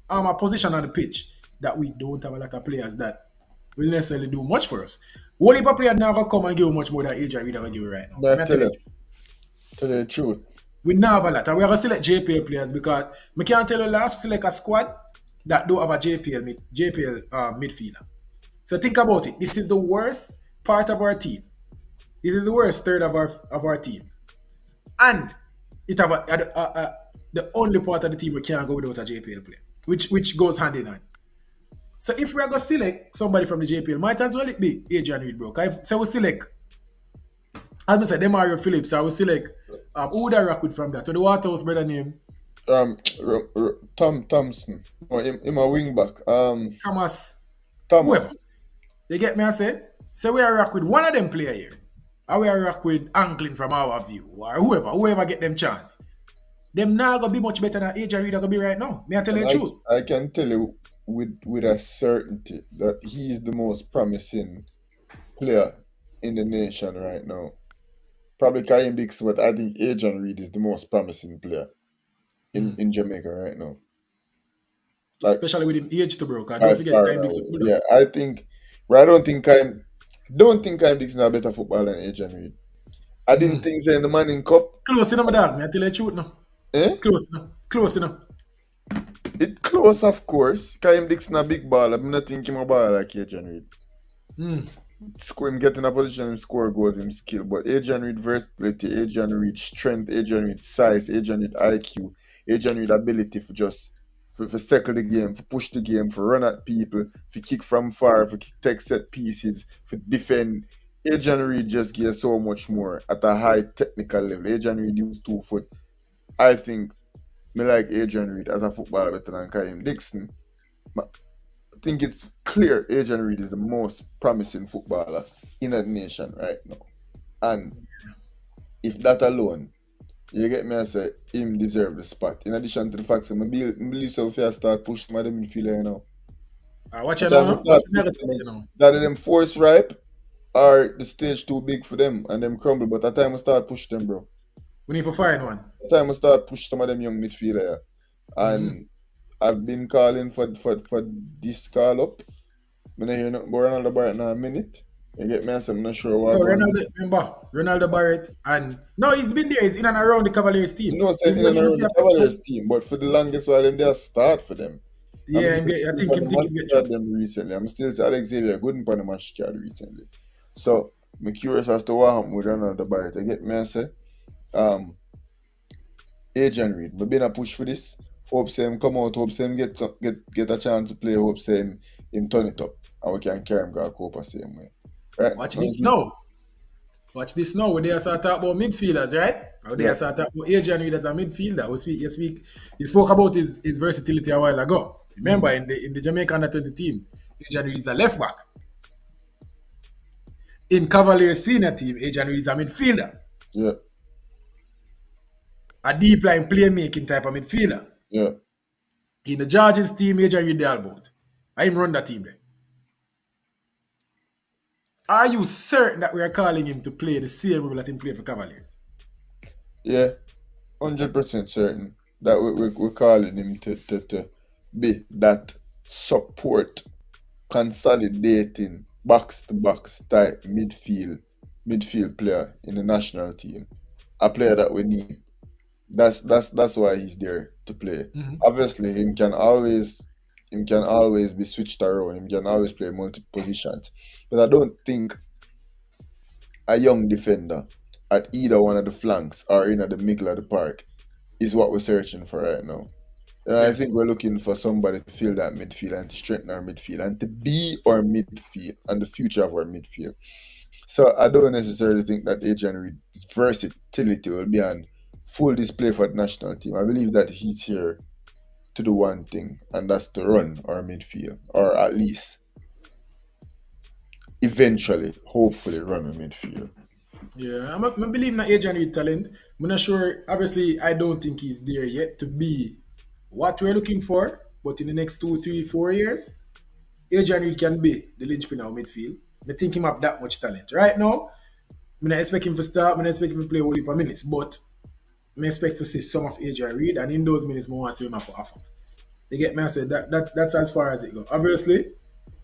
a position on the pitch that we don't have a lot of players that will necessarily do much for us. Whole heap of player now gonna come and give you much more than Adrian Reed gonna give you right now. But I May I tell you, tell you the truth. we now have a lot, and we are gonna select JPL players because we can't tell you last select a squad that don't have a JPL midfielder. So think about it. This is the worst part of our team. This is the worst third of our team, and it have the only part of the team we can't go without a JPL player, which goes hand in hand. So if we are gonna select somebody from the JPL, might as well it be Adrian Reid, bro. So we select, as I said, Demario Phillips. I will select who would I rock with from that? To the Waterhouse brother name Tom Thompson. Oh, him a wing back. Thomas, whoever. Thomas. You get me? I say. So we are rock with one of them player here. Or we are rock with Anglin from our view, or whoever get them chance. Them now gonna be much better than Adrian Reid gonna be right now. May I tell you And the truth? I can tell you with a certainty that he is the most promising player in the nation right now. Probably Karim Dix, but I think Adrian Reid is the most promising player in Jamaica right now. Like Especially with him age to bro. Cause by don't forget far time now. this good. Yeah, I think. But I don't think Karim Dix is a better footballer than Adrian Reid. I didn't think so in the Manning Cup. Close enough, my dog. May I tell you the truth now? Eh? Close enough. Close enough. It close, of course. Karim Dix not big baller. I'm not thinking him a baller like Adrian Reid. Score him get in a position him score goals him skill. But Adrian Reid versatility, Adrian Reid strength, Adrian Reid size, Adrian Reid IQ, Adrian Reid ability for just for circle the game, for push the game, for run at people, for kick from far, for take set pieces, for defend. Adrian Reid just gives so much more at a high technical level. Adrian Reid used 2 foot. I think me like Adrian Reid as a footballer better than Karim Dixon. I think it's clear Adrian Reid is the most promising footballer in the nation right now. And if that alone, you get me, I say him deserve the spot. In addition to the fact that I believe so if I start pushing my midfielder now. Watch The it now, time I no? Watch start the next pushing them you is know. that them force ripe or the stage too big for them and them crumble. But that time I start push them, bro. We need to find one. That time I start push some of them young midfielder. Yeah. And I've been calling for this call up. When I hear nothing about Ronaldo Barrett now a minute, you get me, I'm not sure what No, I'm going Ronaldo, to remember, Ronaldo Barrett, and no, he's been there. He's in and around the Cavaliers team. You know, He saying in won't and even around see the a pitch now. Cavaliers team, but for the longest while, them they start for them. I'm Yeah, even I sleep think on the him match get card dropped. them recently. I'm still say Alex Xavier good on the match card recently. So I'm curious as to what happened with Ronaldo Barrett. I get me and say, um, Adrian Reid, we been a push for this. Hope say him come out, hope say him get a chance to play, hope say him turn it up. And we can carry him go Copa same way. Right? Watch this now. Watch this now. When they start talking about midfielders, right? When they Yeah. start talking about Adrian Reid as a midfielder. He spoke about his versatility a while ago. Remember, in the Jamaican under 20 team, Adrian Reid is a left back. In Cavaliers senior team, Adrian Reid is a midfielder. Yeah. A deep line playmaking type of midfielder. Yeah. In the Georges team, Adrian Reid the about. I him run that team there. Are you certain that we are calling him to play the same role that him play for Cavaliers? Yeah. 100% certain that we're calling him to be that support, consolidating, box to box type midfield player in the national team. A player that we need. That's why he's there to play. Obviously, him can always be switched around. Him can always play multiple positions. But I don't think a young defender at either one of the flanks or in the middle of the park is what we're searching for right now. And I Yeah. think we're looking for somebody to fill that midfield and to strengthen our midfield and to be our midfield and the future of our midfield. So I don't necessarily think that Adrian Reid's versatility will be on full display for the national team. I believe that he's here to do one thing, and that's to run our midfield, or at least eventually, hopefully, run our midfield. Yeah, I'm believing that Adrian Reid talent. I'm not sure. Obviously, I don't think he's there yet to be what we're looking for. But in the next 2, 3, 4 years, Adrian Reid can be the linchpin of midfield. I think him have that much talent. Right now, I'm not expect him to start. I'm not expect him to play a whole heap of minutes. But I expect to see some of Adrian Reid, and in those minutes, I want to see him for offer. You get me? I said that's as far as it goes. Obviously,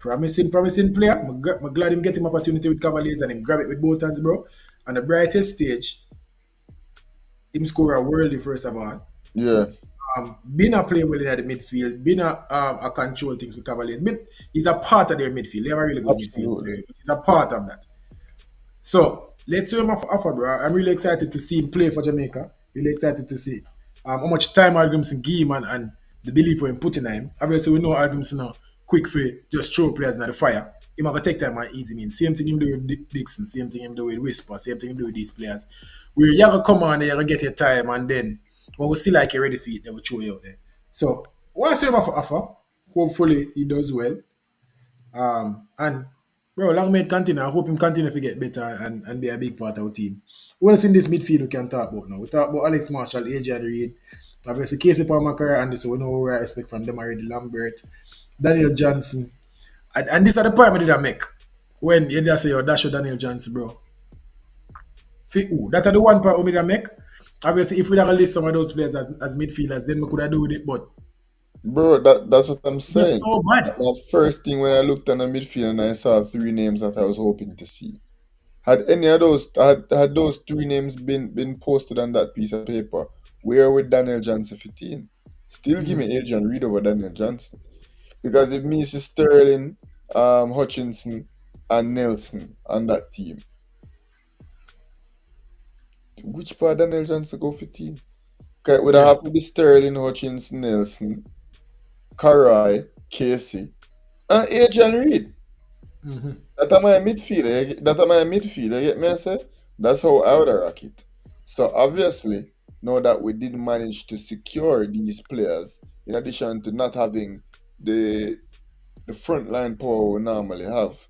promising player. I'm glad him get him opportunity with Cavaliers and him grab it with both hands, bro. On the brightest stage, him score a worldly first of all. Yeah, Been a play well in the midfield, been a control things with Cavaliers. He's a part of their midfield. They have a really good midfield, absolutely. but he's a part of that. So let's see him offer, bro. I'm really excited to see him play for Jamaica. Really excited to see how much time Hallgrimsson give him and the belief for him putting in him. Obviously, we know Hallgrimsson now quick for just throw players in the fire. He might take time and easy mean. Same thing him do with Dixon, same thing him do with Whisper, same thing him do with these players. Where you have to come on there, you gotta get your time, and then when we see like you're ready for it, they will throw you out there. So, what I say about offer, hopefully he does well. And bro, long may it continue. I hope him continue to get better and be a big part of our team. Who else in this midfield we can talk about now? We talk about Alex Marshall, Adrian Reid, obviously Casey Palmer and this we know what I expect from them already. Lambert, Daniel Johnson. And this are the point I did I make. When you just say, oh, that's your Daniel Johnson, bro. Fit who? That are the one part we did I make. Obviously, if we have list some of those players as midfielders, then we could have do with it. But Bro, that's what I'm just saying. so bad. My first thing when I looked on the midfield and I saw three names that I was hoping to see. Had any of those had those three names been posted on that piece of paper, where would Daniel Johnson fit in? Still give me Adrian Reid over Daniel Johnson. Because it means Sterling, Hutchinson, and Nelson on that team. Which part Daniel Johnson go fit in? Okay, it would Yeah. have to be Sterling, Hutchinson, Nelson, Karai, Casey, and Adrian Reid. That are my midfielder. That are my midfielder. You get me? I say that's how I would rock it. So obviously, now that we didn't manage to secure these players, in addition to not having the the front line power we normally have,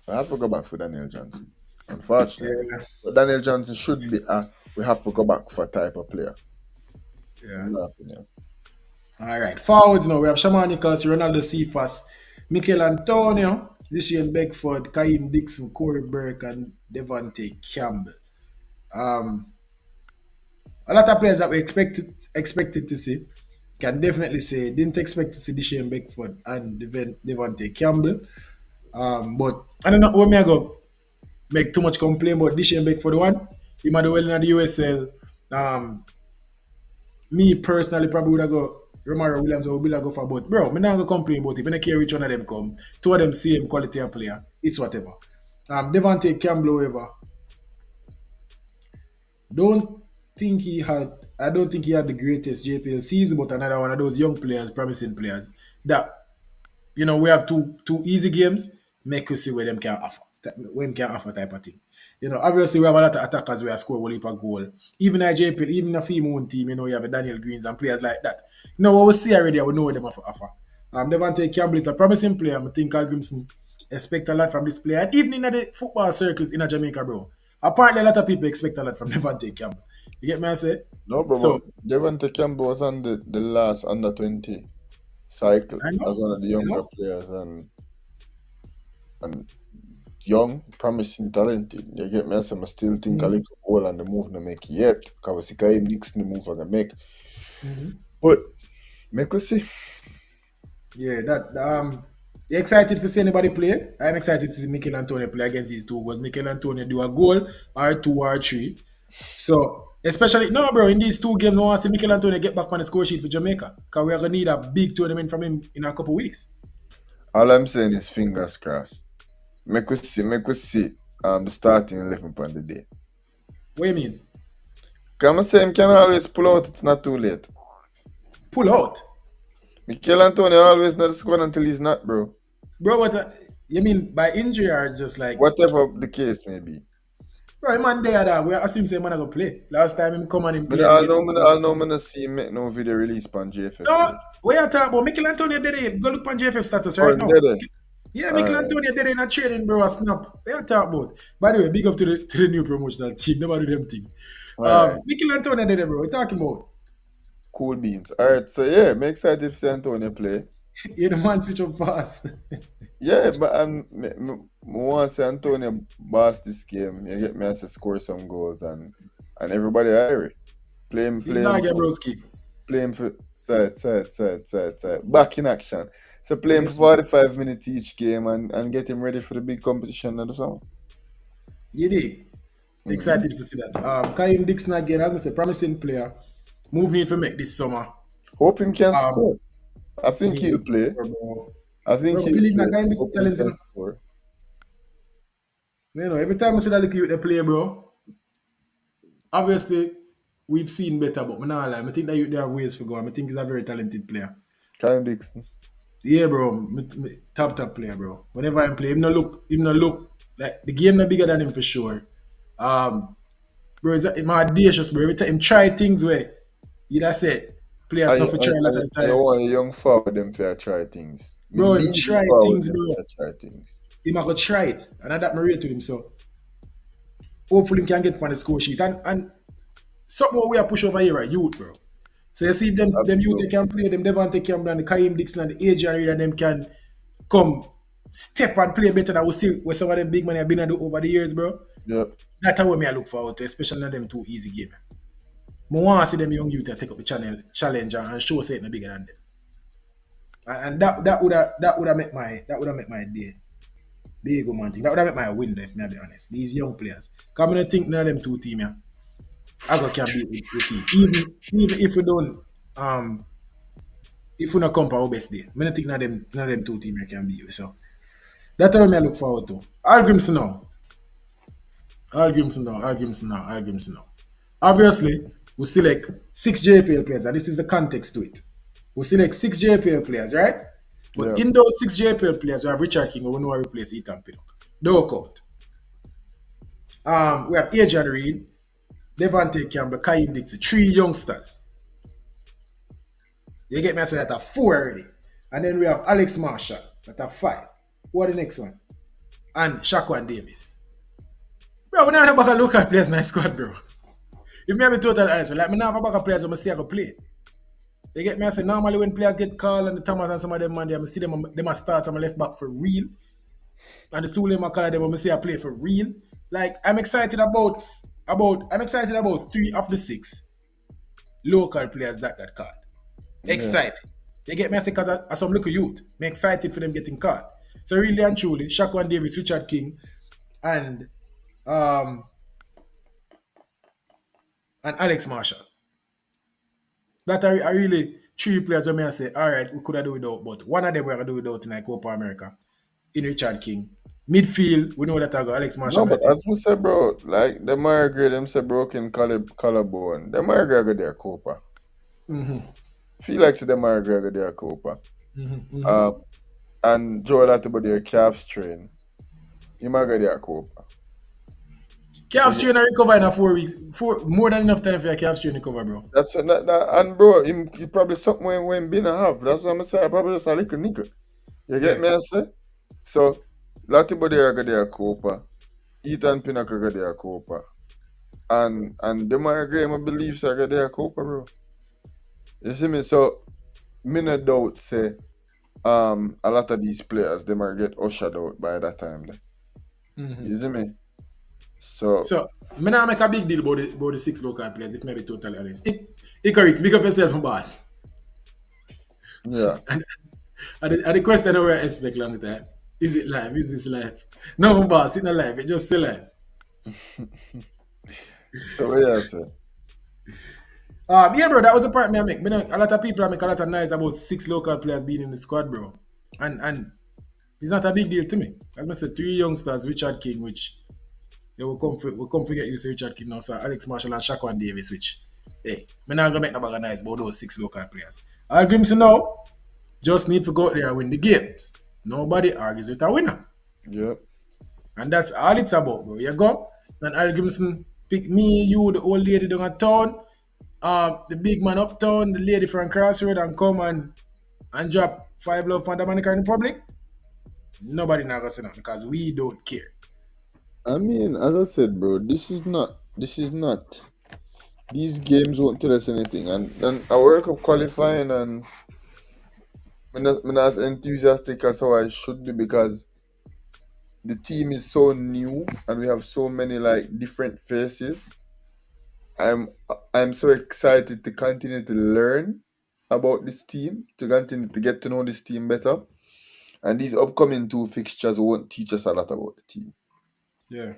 I have to go back for Daniel Johnson. Unfortunately, Yeah. but Daniel Johnson should be a we have to go back for type of player. Yeah. In my opinion. All right. Forwards now. We have Shaman Nichols, Ronaldo Cephas, Mikel Antonio, Lucien Beckford, Kaim Dixon, Corey Burke, and Devante Campbell. Um, a lot of players that we expected to see. Can definitely say didn't expect to see Lucien Beckford and Devante Campbell. But I don't know where me I go make too much complaint about Lucien Beckford one. He might do well in the USL. Um, Me personally probably would have go Romaro Williams or Bill go for both. Bro, me not gonna complain about it. Me not care which one of them come. Two of them same quality of player. It's whatever. Devante Campbell, however, don't think he had I don't think he had the greatest JPL season, but another one of those young players, promising players that we have two easy games, make us see where them can offer. When can offer type of thing. Obviously we have a lot of attackers where score a heap of goal. Even a JPL, even a female team, you have a Daniel Greens and players like that. What we see already, we know what them offer. Devante Campbell is a promising player. I think Hallgrimsson expect a lot from this player. And even in the football circles in Jamaica, bro. Apparently a lot of people expect a lot from Devante Campbell. You get me I say? No, bro, So but Devontae Campbell was on the last under 20 cycle I know. as one of the I younger know. players and young, promising, talented. You get me? So I still think a little ball on the move to make yet. Because we see Kaim Nixon the move I can make. But make us see. Yeah, that you excited to see anybody play? I'm excited to see Mikel Antonio play against these two because Mikel Antonio do a goal or two or three. So especially no, bro, in these two games, I want to see Mikel Antonio get back on the score sheet for Jamaica because we're gonna need a big tournament from him in a couple weeks. All I'm saying is fingers crossed. Make us see the starting 11 on the day. What do you mean? Can I say him can always pull out, it's not too late. Pull out, Mikel Antonio always not scored until he's not, bro. bro? What you mean by injury or just like, Whatever the case may be. bro? Man, there that we assume say man gonna play. Last time him come and him But play him get. I'll know me not see him make no video release on JFF No, page. what you talk about? Mikel Antonio did it. Go look on JFF status Oh, right him now. did it? Yeah, Mikel Alright. Antonio did it in a training, bro. A snap. What you talk about? By the way, big up to the new promotional team. Nobody do them thing. Alright. Mikel Antonio did it, bro. What you talking about? Cool beans. Alright, so yeah, I'm excited to see Antonio play. You the man switch up fast. Yeah, but me want to see Antonio boss this game. You get me as to score some goals and everybody hurry. Play him Feel like full. broski. playing for side. Back in action. So playing for Yes, sir. 45 minutes each game and get him ready for the big competition of the summer. You did. Mm-hmm. Excited to see that. Kaim Dixon again, as I say, promising player. Moving for make this summer. Hope him can Um, score. I think need he'll him to play. score, bro. I think Bro, he'll believe play. that Kaim Dixon Hope him talented. can score. You know, every time I see that little youth they play, bro, obviously we've seen better, but I'm not lie. I think that youth they have ways to go. I think he's a very talented player. Kyle Dixon. Yeah, bro, top player, bro. Whenever I play, him no look like the game no bigger than him for sure. Um, bro, him audacious, bro. Every time him try things where you just say players not for try a lot of the I times. want a young forward them fair try things. We Bro, him need the try forward things, them bro. fair try things. Him I go try it, and I that my rate to him. So hopefully him can get on the score sheet. And something what we are push over here at youth, bro. So you see if them youth they Absolutely. can play, them Devante Campbell and the Kaim Dixon and the AJ and them can come step and play better than we see where some of them big money have been able to do over the years, bro. Yeah. That's how me I look forward to, especially in them two easy game. I want to see them young youth take up the channel challenge and show something bigger than them. And that would have make my day. Big man thing. That would have make my win, if me be honest. These young players. Come I don't think none of them two team, yeah. I go can beat with team. Even if we don't if we not come for our best day. I don't think none of them two team here can beat you. So that's how I look forward to. Hallgrimsson now. Hallgrimsson now. Obviously, we select six JPL players, and this is the context to it. We select six JPL players, right? But Yeah. in those six JPL players, we have Richard King, who we know will replace Ethan Pinnock. Dog out. We have Adrian Reed, Devante Campbell, Kaim Dixon, three youngsters. You get me? I said that are four already. And then we have Alex Marshall, that are five. What the next one? And Shaquan Davis. Bro, we don't have a local players in my squad, bro. If me have a total honest, like me now have a backup players when I see I go play. You get me? I say normally when players get called and the Thomas and some of them man, I see them a start on my left back for real. And the two of them I call them when I see I play for real. Like I'm excited about three of the six local players that got called. Yeah. Excited. You get me? I say because as some little youth, I'm excited for them getting caught. So really and truly, Shaquan Davis, Richard King, and um and Alex Marshall. That are really three players where me I say, all right, we could have do without, but one of them we're gonna do without tonight, Copa America. In Richard King. Midfield, we know that I got Alex No, Marshall. I but think as we said, bro, like the migrate them say broken collarbone. The migrate got their copa. Feel like say the migrate got their copa. Um and Joel at about their calf strain. He might get their copa. calf strain and recover in a 4 weeks. More than enough time for your calf strain recover, bro. That's what and bro, he probably something when been a half. That's what I'm saying. Probably just a little nigga. You get Yeah. me? I say. So, Latibo there got their copa. Ethan Pinnacle got their copa. And the more agree, I believe so got their copa, bro. You see me? So, me no doubt say a lot of these players they might get ushered out by that time. There. You see me? So So, me not make a big deal about the six local players, if maybe totally honest. Icarus, big up yourself, boss. yeah. And the question I expect long time. Is it live? Is this live? No, boss, it's not live. It's just still live. So what you say? Yeah, bro, that was the part me I make. A lot of people make a lot of noise about six local players being in the squad, bro. And it's not a big deal to me. I must say three youngsters, Richard King, which they will come get used to Richard King now, so Alex Marshall and Shaquan Davis, which hey, me not gonna make no bag of noise about those six local players. Hallgrimsson now just need to go out there and win the games. Nobody argues with a winner. Yep. And that's all it's about, bro. You go. And Hallgrimsson pick me, you, the old lady down town, the big man uptown, the lady from Crossroad, and come and drop five love for the Dominican Republic. Nobody not gonna say nothing because we don't care. I mean, as I said, bro, this is not these games won't tell us anything. And then a World Cup qualifying and I'm not as enthusiastic as how I should be because the team is so new and we have so many like different faces. I'm I'm so excited to continue to learn about this team, to continue to get to know this team better. And these upcoming two fixtures won't teach us a lot about the team. Yeah.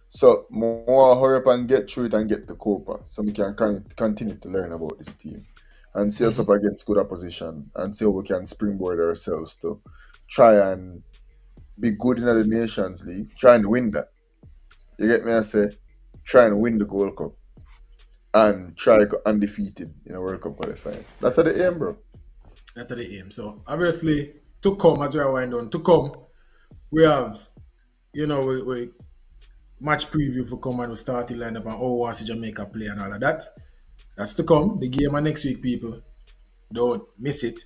So more hurry up and get through it and get the Copa so we can continue to learn about this team and see us up against good opposition and see how we can springboard ourselves to try and be good in the Nations League, try and win that. You get me? I say, try and win the Gold Cup and try go undefeated in a World Cup qualifying. That's the aim, bro. That's the aim. So obviously, to come as we are wind on, to come, we have, we match preview for come and we start the lineup and how we want to see Jamaica play and all of that. That's to come. The game are next week, people. Don't miss it.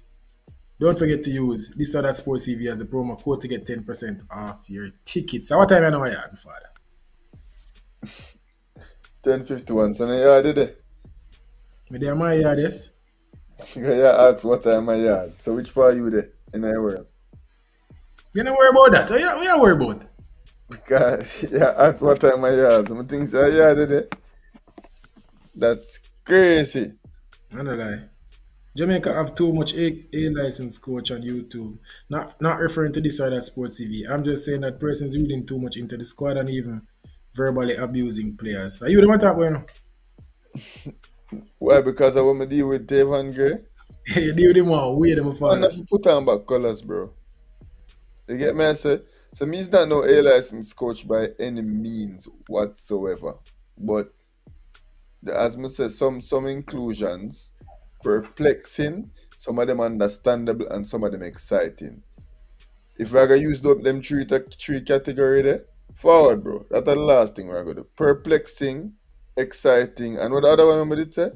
Don't forget to use this or that Sports TV as a promo code to get 10% off your tickets. So what time you know I had, father? 10:51. So now yeah, did it? Me there my yard, yes. Yeah, ask what time I had. So which part you there in the world? You don't worry about that. What you worry about? Because yeah, ask what time I had. Some things yeah, did it? That's crazy. I don't lie. Jamaica have too much A license coach on YouTube. Not referring to this or that Sports TV. I'm just saying that person's reading too much into the squad and even verbally abusing players. Are you the one talk about now? Why? Because I want to deal with Dave and Gray. You deal with him one way, my Man, father. if you put on back colours, bro. You get me? I say, so me's not no A license coach by any means whatsoever. But as me say, some inclusions perplexing, some of them understandable, and some of them exciting. If we're gonna use them three category there, forward, bro. That's the last thing we're gonna do. Perplexing, exciting, and what the other one did say?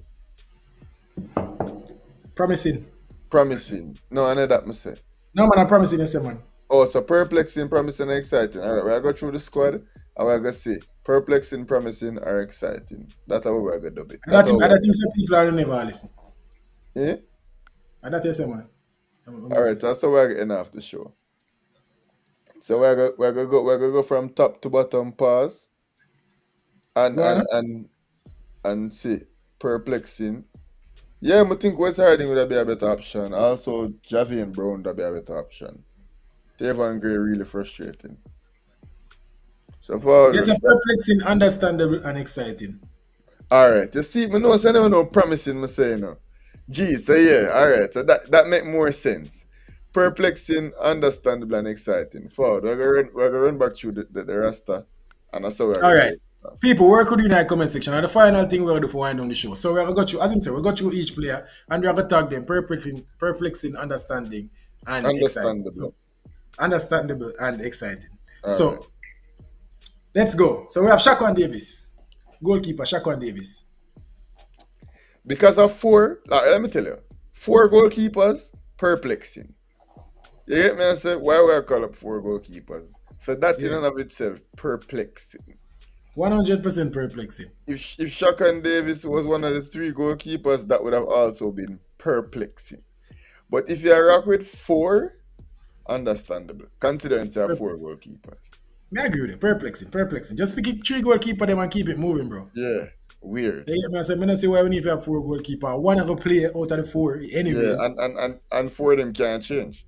Promising. Promising. No, I know that me say. No man, I'm promising you, say man. Oh, so perplexing, promising, and exciting. All right, we're gonna go through the squad, and we're gonna see perplexing, promising, or exciting. That's how we're gonna do it. I That's how don't think, I we're don't gonna think some people are never listen. do it. I don't think, say man. I'm All just right, saying. that's how we're getting off the show. So we're gonna go from top to bottom, pause, and Go on. and and and see perplexing. Yeah, I think West Harding would be a better option. Also, Javian Brown would be a better option. Devon Gray really frustrating. So Yes, a forward. perplexing, understandable, and exciting. All right, you see, me know, so I never know promising me say no. Gee, so yeah, all right, so that make more sense. Perplexing, understandable, and exciting. Forward, we're gonna run back through the roster, and that's how we're All gonna right. close it off. People, work with you in the comment section. And the final thing we're going to do for wind on the show. So we're going to go through, as him said, we're going to go through each player and we're going to tag them perplexing, understanding, and exciting. Understandable. So understandable and exciting. All right. So let's go. So we have Shaquan Davis, goalkeeper Shaquan Davis. Because of four, like, let me tell you, four goalkeepers, perplexing. You get me? I say, why we call up four goalkeepers? So that in Yeah, and of itself, perplexing. 100% perplexing. If Shakan Davis was one of the three goalkeepers, that would have also been perplexing. But if you rock with four, understandable, considering there are four Perplexing. goalkeepers. I agree with you. Perplexing. Just pick it three goalkeeper them and keep it moving, bro. Yeah, weird. They get me? I said, I don't see why we need to have four goalkeeper. One of the play out of the four, Yeah, anyways. and four of them can't change.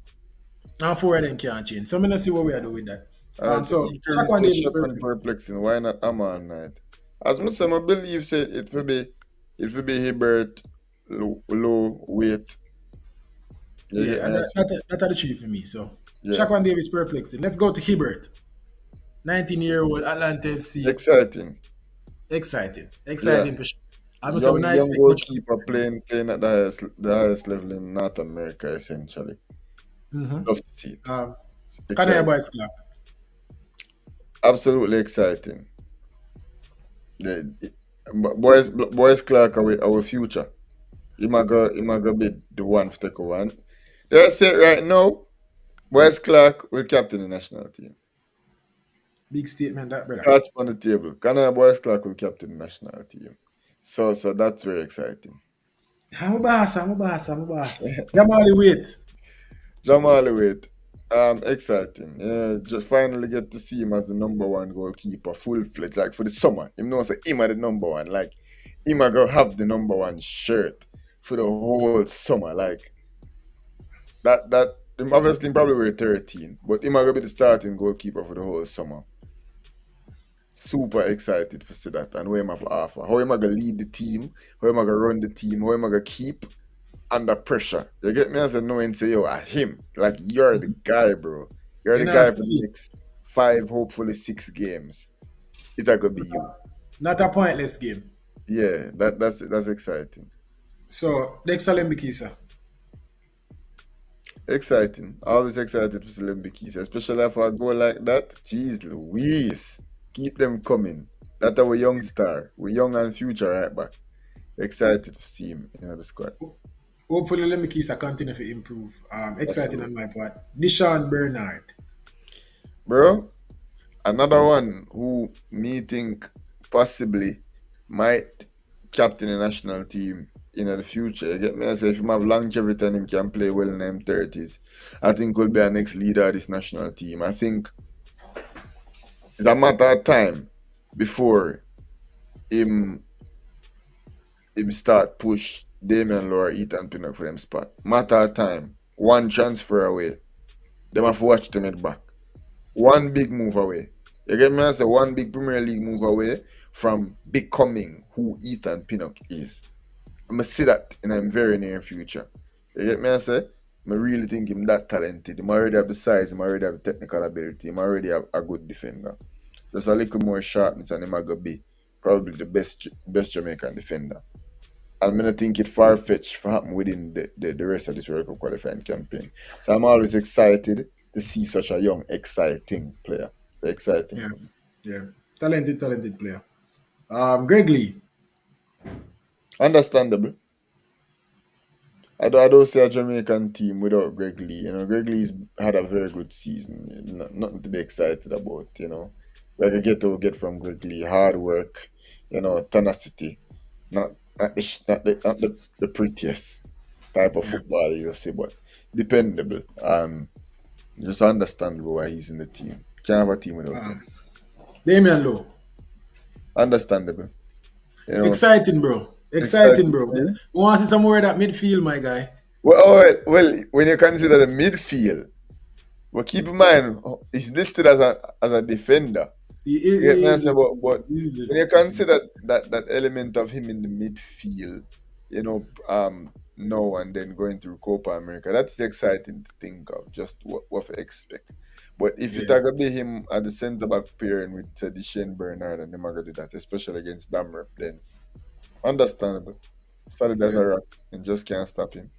And four of them can't change. So I don't see what we are doing with that. All right, so So Ike read Shaquan say Davis Shakan perplexing. perplexing. Why not Aman night? As I say, I believe say it will be Hibbert low weight. You Yeah, get and me? that are the three for me. So Yeah, Shaquan Davis perplexing. Let's go to Hibbert, 19-year-old Atlanta FC. exciting. Exciting, Yeah, exciting for sure. I'm gonna say young when I young expect much. goalkeeper playing at the highest level in North America, essentially. Mm-hmm. Love to see it. Um, It's Canada exciting. boys club. Absolutely exciting. Boys Clark our future. He might go be the one to take over. And that's it right now. Boys Clark will captain the national team. Big statement that brother. Cards on the table. Canada Boys Clark will captain the national team. So that's very exciting. I'm a boss. I'm a boss. I'm a boss. Jamali wait. Jamal Wade, exciting. Yeah, just finally get to see him as the number one goalkeeper, full fledged, like for the summer. Him knows say him are the number one. Like him a go have the number one shirt for the whole summer. Like that him obviously him probably wear 13, but him a go be the starting goalkeeper for the whole summer. Super excited for see that and where him have offer. How him a go lead the team, how him a go run the team, how him a go keep under pressure. You get me as a knowing say, yo, him. Like you're the guy, bro. You're You the know, guy for the speed. next 5, hopefully 6 games. It a gonna be you. Not a pointless game. Yeah, that's exciting. So, next Olympic, Exciting. Always excited for Slim Bikis, especially if I go like that. Jeez Louise. Keep them coming. That our young star. We young and future right back. Excited to see him in the squad. hopefully Olympic continue to improve. Exciting on Absolutely. my part. Deshaun Bernard. Bro, another one who me think possibly might captain the national team in the future. You get me? I say if him have longevity and him can play well in them 30s, I think will be our next leader of this national team. I think it's a matter of time before him him start push Damian Laura, Ethan Pinnock for them spot. Matter of time. One transfer away. Them have to watch them at back. One big move away. You get me? I say one big Premier League move away from becoming who Ethan Pinnock is. I'm gonna see that in a very near future. You get me? I say, I really think him that talented. Him already have the size, him already have the technical ability, him already have a good defender. Just a little more sharpness and him gonna be probably the best Jamaican defender. And I don't think it far fetched for happen within the rest of this World Cup qualifying campaign. So I'm always excited to see such a young, exciting player. It's exciting Yeah, for me. yeah. Talented player. Greg Lee. Understandable. I don't see a Jamaican team without Greg Lee. Greg Lee's had a very good season. Nothing to be excited about. Like I get from Greg Lee, hard work, tenacity. Not the prettiest type of Yeah. footballer you see, but dependable. Just understandable why he's in the team. Can't have a team without him. Damian Lowe. Understandable. You know, Exciting, bro. Exciting, excited bro. We too. want to see somewhere that midfield, my guy. Well, when you consider the midfield, but keep in mind, he's listed as a defender. You get me? He I is say, but this is when you this. consider that element of him in the midfield, now and then going through Copa America, that's exciting to think of. Just what to expect. But if it Yeah, gonna be him at the centre back pairing with Shane Bernard and them gonna do that, especially against Damrep, then understandable. Solid as yeah. a rock and just can't stop him.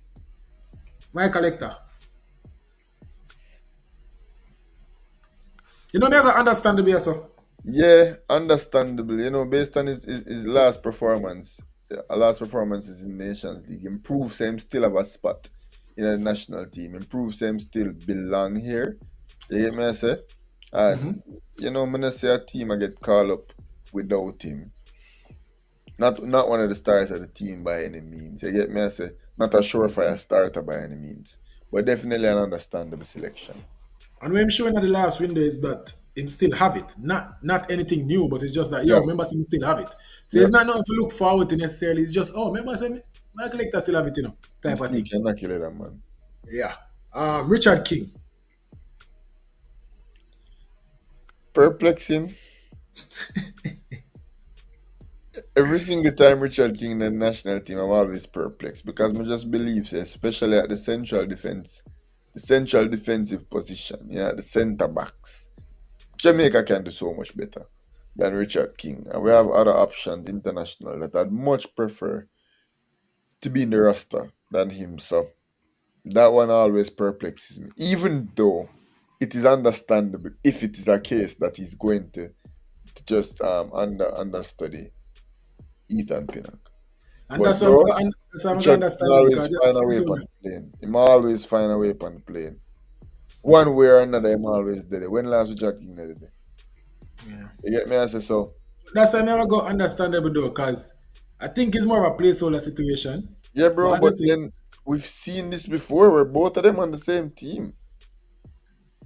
My collector. You know, me I got understand the BSO. Yeah, understandable. Based on his last performance, last performances in Nations League, improves him still have a spot in the national team. Improves him still belong here. You get me? I say, and I'm gonna say a team I get called up without him. Not one of the stars of the team by any means. You get me? I say, not a surefire starter by any means, but definitely an understandable selection. And what I'm showing at the last window is that him still have it. Not anything new, but it's just that Yeah, members him still have it. So yeah. it's not nothing to look forward to necessarily. It's just members my collector still have it, He type of still thing. cannot kill that man. Yeah. Richard King. Perplexing. Every single time Richard King in the national team, I'm always perplexed because I just believe, say, especially at the central defensive position, the centre backs. Jamaica can do so much better than Richard King. And we have other options international that I'd much prefer to be in the roster than him. So that one always perplexes me. Even though it is understandable if it is a case that he's going to just understudy Ethan Pinnock. And But that's why I'm bro, going that's why I'm gonna Richard can understand it always because find a way this upon one, the plane. He always find a way upon the plane. One way or another, him always did it. When last Richard King did it? yeah. You get me? I say so. That's why I never got understandable though, because I think it's more of a placeholder situation. Yeah, bro. But as I But say, then we've seen this before, where both of them on the same team.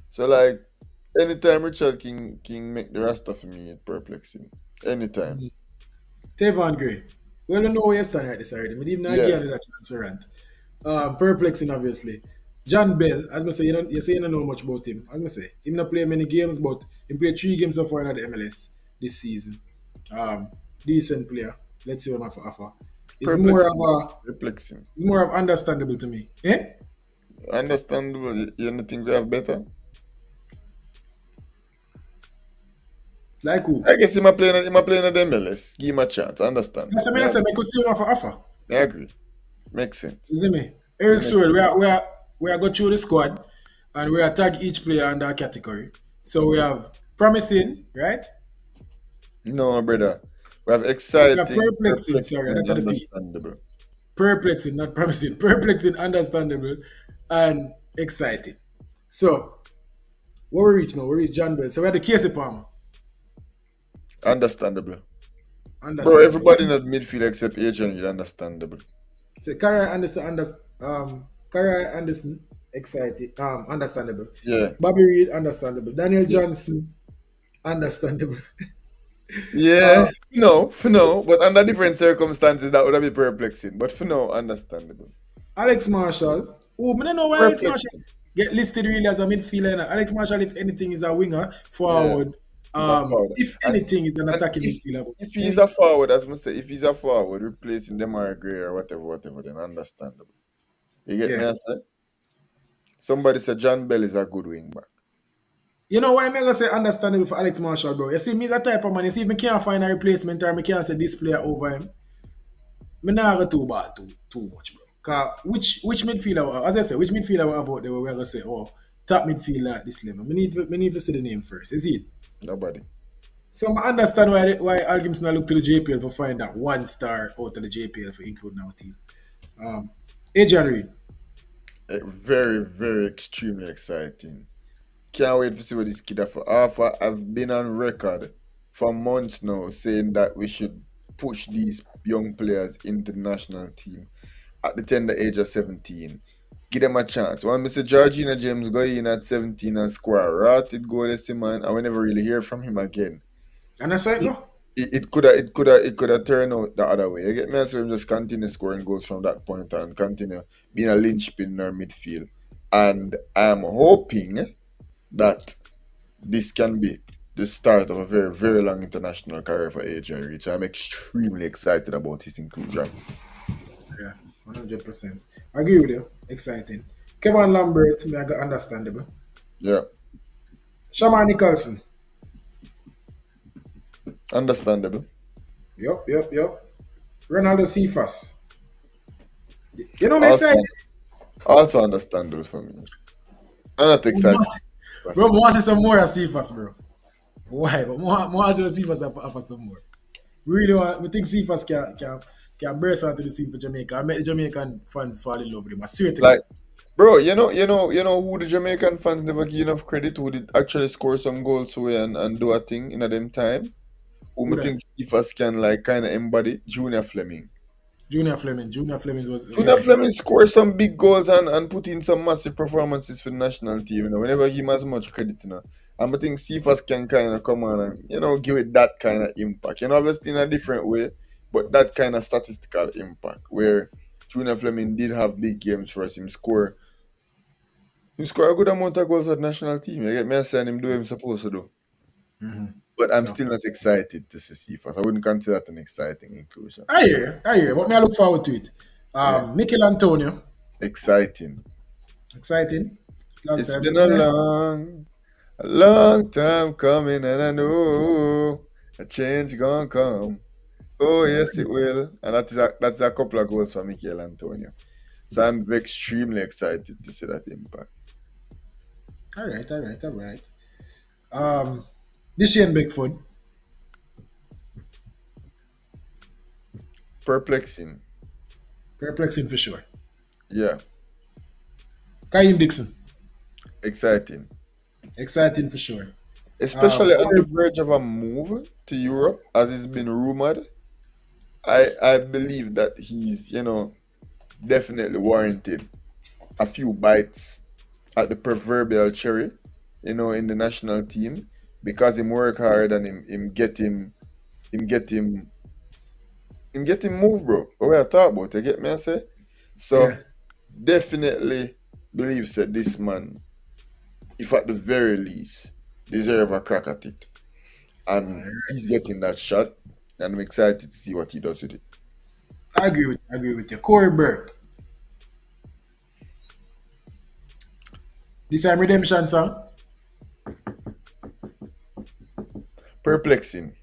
So like, anytime Richard King make the rasta for me, it perplexing. Anytime. Tavon Gray. Well, I know where you stand right this already. Me even Yeah, again that chance to rant. Perplexing, obviously. John Bell, as I say, you say you don't know much about him. As I say, he not play many games, but he played 3 games so far in the MLS this season. Decent player. Let's see what I have to offer. It's more of perplexing, a, perplexing. it's more of understandable to me. Eh? Understandable. You don't think we have better? Like who? I guess him a playing at the MLS. Give him a chance. That's Understandable. what I say. I could see what I have to offer. I agree. Makes sense. You see me? It Eric makes Sewell, we are go through the squad and we are tag each player under a category. So we have promising, right? no, brother. We have We have exciting, perplexing, perplexing, sorry, and that's the P. understandable. Perplexing, not promising. Perplexing, understandable, and exciting. So what we reach now? We reach John Bell. So we have the Casey Palmer. Understandable. Bro, Understandable. everybody in the midfield except Adrian is understandable. So Kara Anderson, Kara Anderson, excited, understandable. Yeah. Bobby Reed, understandable. Daniel Yeah. Johnson, understandable. Yeah. Uh, For now. But under different circumstances, that would have been perplexing. But for now, understandable. Alex Marshall. Oh, I don't know why Alex Marshall Perplexing. get listed really as a midfielder. Alex Marshall, if anything, is a winger Yeah. forward. He's a forward. If And anything, is an and attacking if midfielder. if Eh? he's a forward, as I say, if he's a forward, replacing Demar Gray or whatever, then understandable. You get me? Yeah. I say somebody said John Bell is a good wing back. You know why I'm gonna say understandable for Alex Marshall, bro? You see, me the type of man. You see, if me can't find a replacement or me can't say this player over him, me not go too bad too much, bro. Cause which midfielder, as I said, which midfielder we about there we're gonna say, oh, top midfielder at this level. Me need to see the name first. Is it? Nobody. So I understand why Hallgrimsson look to the JPL for find that 1 star out of the JPL for including our team. Um, Adrian Reed. Very, very extremely exciting. Can't wait to see what this kid have for offer. I've been on record for months now saying that we should push these young players into the national team at the tender age of 17. Give them a chance. When Mr. Georgina James go in at 17 and score a rotted goal this man, and we never really hear from him again. And that's how it It go. it could have turned out the other way. You get me? So him just continue scoring goals from that point on, continue being a linchpin in our midfield. And I'm hoping that this can be the start of a very, very long international career for Adrian Reed. So I'm extremely excited about his inclusion. Yeah, 100%. I agree with you. Exciting. Kevin Lambert, me I got understandable. Yeah, Shaman Nicholson. understandable. Yup. Ronaldo Cephas. You know me excited. Also, also understandable for me. I'm not excited. Bro, I want to see some more of Cephas, bro. Why? But more as well Cephas for some more. Really want, we think Cephas can burst onto the scene for Jamaica. I make the Jamaican fans fall in love with him. I swear to Like, God. bro, you know who the Jamaican fans never give enough credit, who did actually score some goals away and do a thing in a them time. Who Who me that? think Stephens can like kind of embody Junior Fleming. Junior Fleming. Junior Fleming was, Junior yeah. Fleming scored some big goals and put in some massive performances for the national team. Whenever give him as much credit. And I think Cephas can kind of come on and give it that kind of impact. Obviously in a different way, but that kind of statistical impact where Junior Fleming did have big games for us. Him score a good amount of goals at the national team. You get me? I saying him do what him supposed to do. But I'm So still not excited to see Cephas. I wouldn't consider that an exciting inclusion. I hear you. But me I look forward to it. Yeah, Mikel Antonio. exciting. Exciting. Long It's time. been a long time coming, and I know a change gonna come. Oh yes, it will. And that's a couple of goals for Michael Antonio. So I'm extremely excited to see that impact. All right. This year in Bigfoot. Perplexing, Perplexing for sure. yeah. Kaim Dixon. Exciting, Exciting for sure. especially on the Corey, verge of a move to Europe, as it's been rumored. I believe that he's definitely warranted a few bites at the proverbial cherry, in the national team because him work hard and him get him him get him move, bro. What we are talking about, you get me I say? Yeah. So definitely believe that this man, if at the very least, deserve a crack at it. And he's getting that shot. And I'm excited to see what he does with it. I agree with you. Corey Burke. This time redemption song. Perplexing.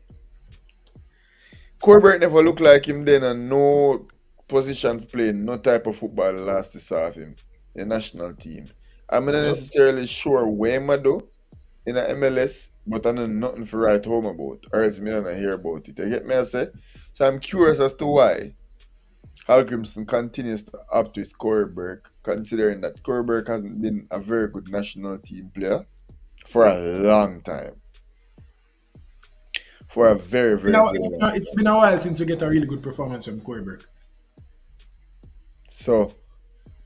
Corbett never looked like him then, and no positions playing, no type of football last we saw of him in national team. I'm not Yep. necessarily sure where I do in a MLS, but I know nothing for write home about, or else me don't hear about it. You get me I say? So I'm curious as to why Hallgrimsson continues to opt with Corbett, considering that Corbett hasn't been a very good national team player for a long time. For a very, You very, know, very long it's time. been a while since we get a really good performance from Corey Burke. So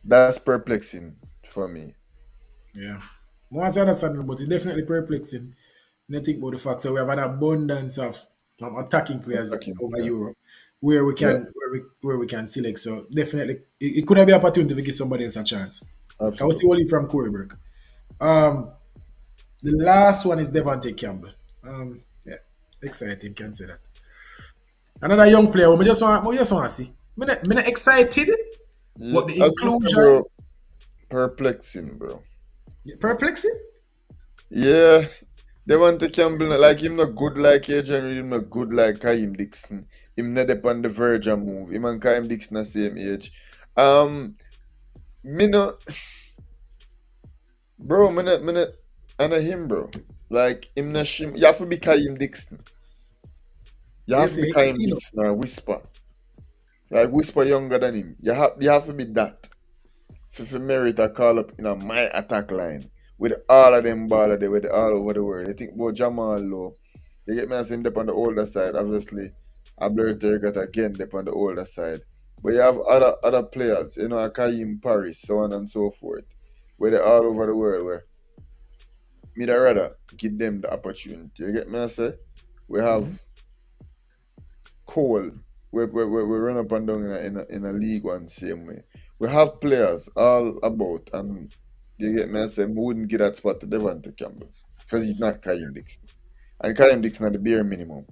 that's perplexing for me. Yeah. More understandable, but it's definitely perplexing. When you think about the fact that we have an abundance of attacking players Attacking over players. Europe where we Yeah, can where we can select. So definitely it could have been an opportunity to give somebody else a chance. Can we see absolutely. only from Corey Burke? Um the last one is Devontae Campbell. Yeah, exciting, can say that. Another young player, we just want to see. I'm not excited, Yeah, but the as we say, inclusion, bro, perplexing, bro. perplexing. Yeah, Devontae Campbell, like him not good like Adrian Reed, him not good like Kaim Dixon. Him not up on the verge of move. Him and Kaim Dixon the same age. Um, me no, bro, I know him, bro. Like him not shim. You have to be Kaim Dixon. You have Yes, to be you Kaim see, no. Dixon or Whisper. Like Whisper younger than him. You have to be that. For merit a call up in a my attack line with all of them baller there with all over the world. I think about Jamal Low. You get me as him up on the older side, obviously. Abler got again up on the older side. But you have other players, Kaim Paris, so on and so forth. Where they're all over the world where me would rather give them the opportunity. You get me I say? We have Mhm. Cole. We run up and down in a league one same way. We have players all about, and you get me. I say, we wouldn't get that spot to Devontae Campbell because he's not Kaim Dixon, and Kaim Dixon at the bare minimum.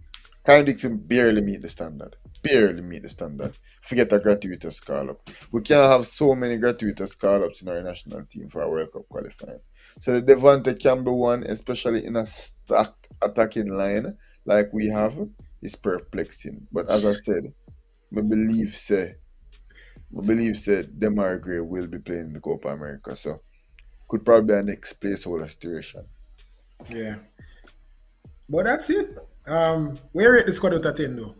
Kaim Dixon barely meet the standard. Barely meet the standard. Forget a gratuitous call up. We can't have so many gratuitous call ups in our national team for a World Cup qualifying. So the Devontae Campbell one, especially in a stacked attacking line like we have, is perplexing. But as I said, I believe say Demar Gray will be playing the Copa America, so could probably be a next placeholder situation. Yeah. But that's it. Where rate the squad out of 10 though?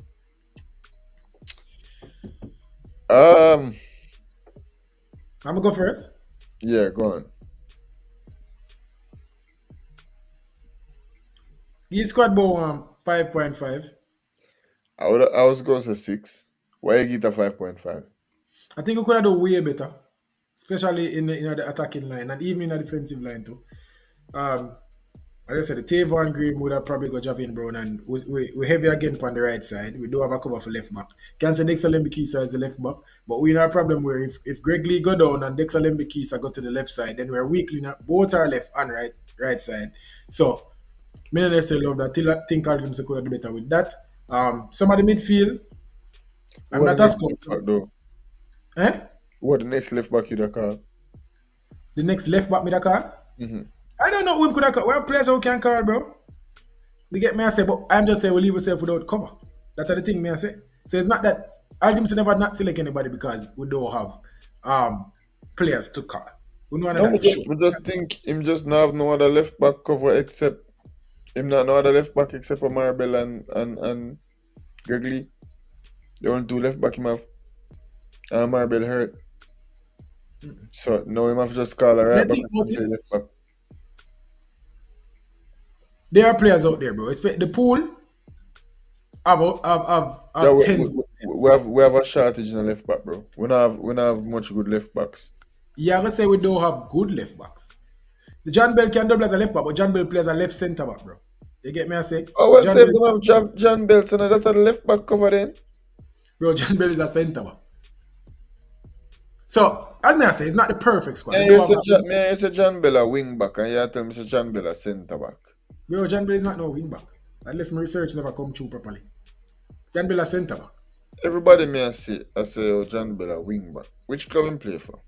Um, I'm gonna go first. yeah, go on. His squad bow 5.5. I was going to 6. Why you get a 5.5? I think we could have done way better, especially in the attacking line and even in the defensive line too. Um, as I said, the Tavon Green would have probably got Javin Brown, and we're heavy again on the right side. We do have a cover for left back. Can't say Dexter Lembikisa is the left back, but we have a problem where if Greg Lee go down and Dexter Lembikisa go to the left side, then we're weakly now both our left and right side. So, me not necessarily love that. Think Hallgrimsson could have done better with that. Some of the midfield, I'm What the not as next good. left back though? Eh? What the next left back you'd call? The next left back me that call? Mm-hmm. I don't know who him could have called. We have players who can call, bro. You get me, I say, but I'm just saying we leave ourselves without cover. That's the thing, me, I say. So it's not that Algrimsson never not select anybody because we don't have players to call. We know No, that for sure. we just think him just not have no other left back cover except him not no other left back except for Maribel and Greg Lee. The only two left back him have, and Maribel hurt. So now him have just call a When I right back think about and it, play left back. there are players out there, bro. The pool Yeah, have 10. we have a shortage in the left back, bro. We don't have much good left backs. Yeah, I gonna say we don't have good left backs. The John Bell can double as a left back, but John Bell plays a left centre back, bro. You get me, I say? Oh well, John save Bell, them have John Belson and that's a left back cover then. Bro, John Bell is a centre back. So, as I say, it's not the perfect squad. Me They you don't have say a, John Bell a wing back and you tell me say John Bell a centre back. bro, John Bell is not no wing back. Unless my research never come true properly. John Bell a centre back. Everybody me I say oh John Bell a wing back. Which club him play for?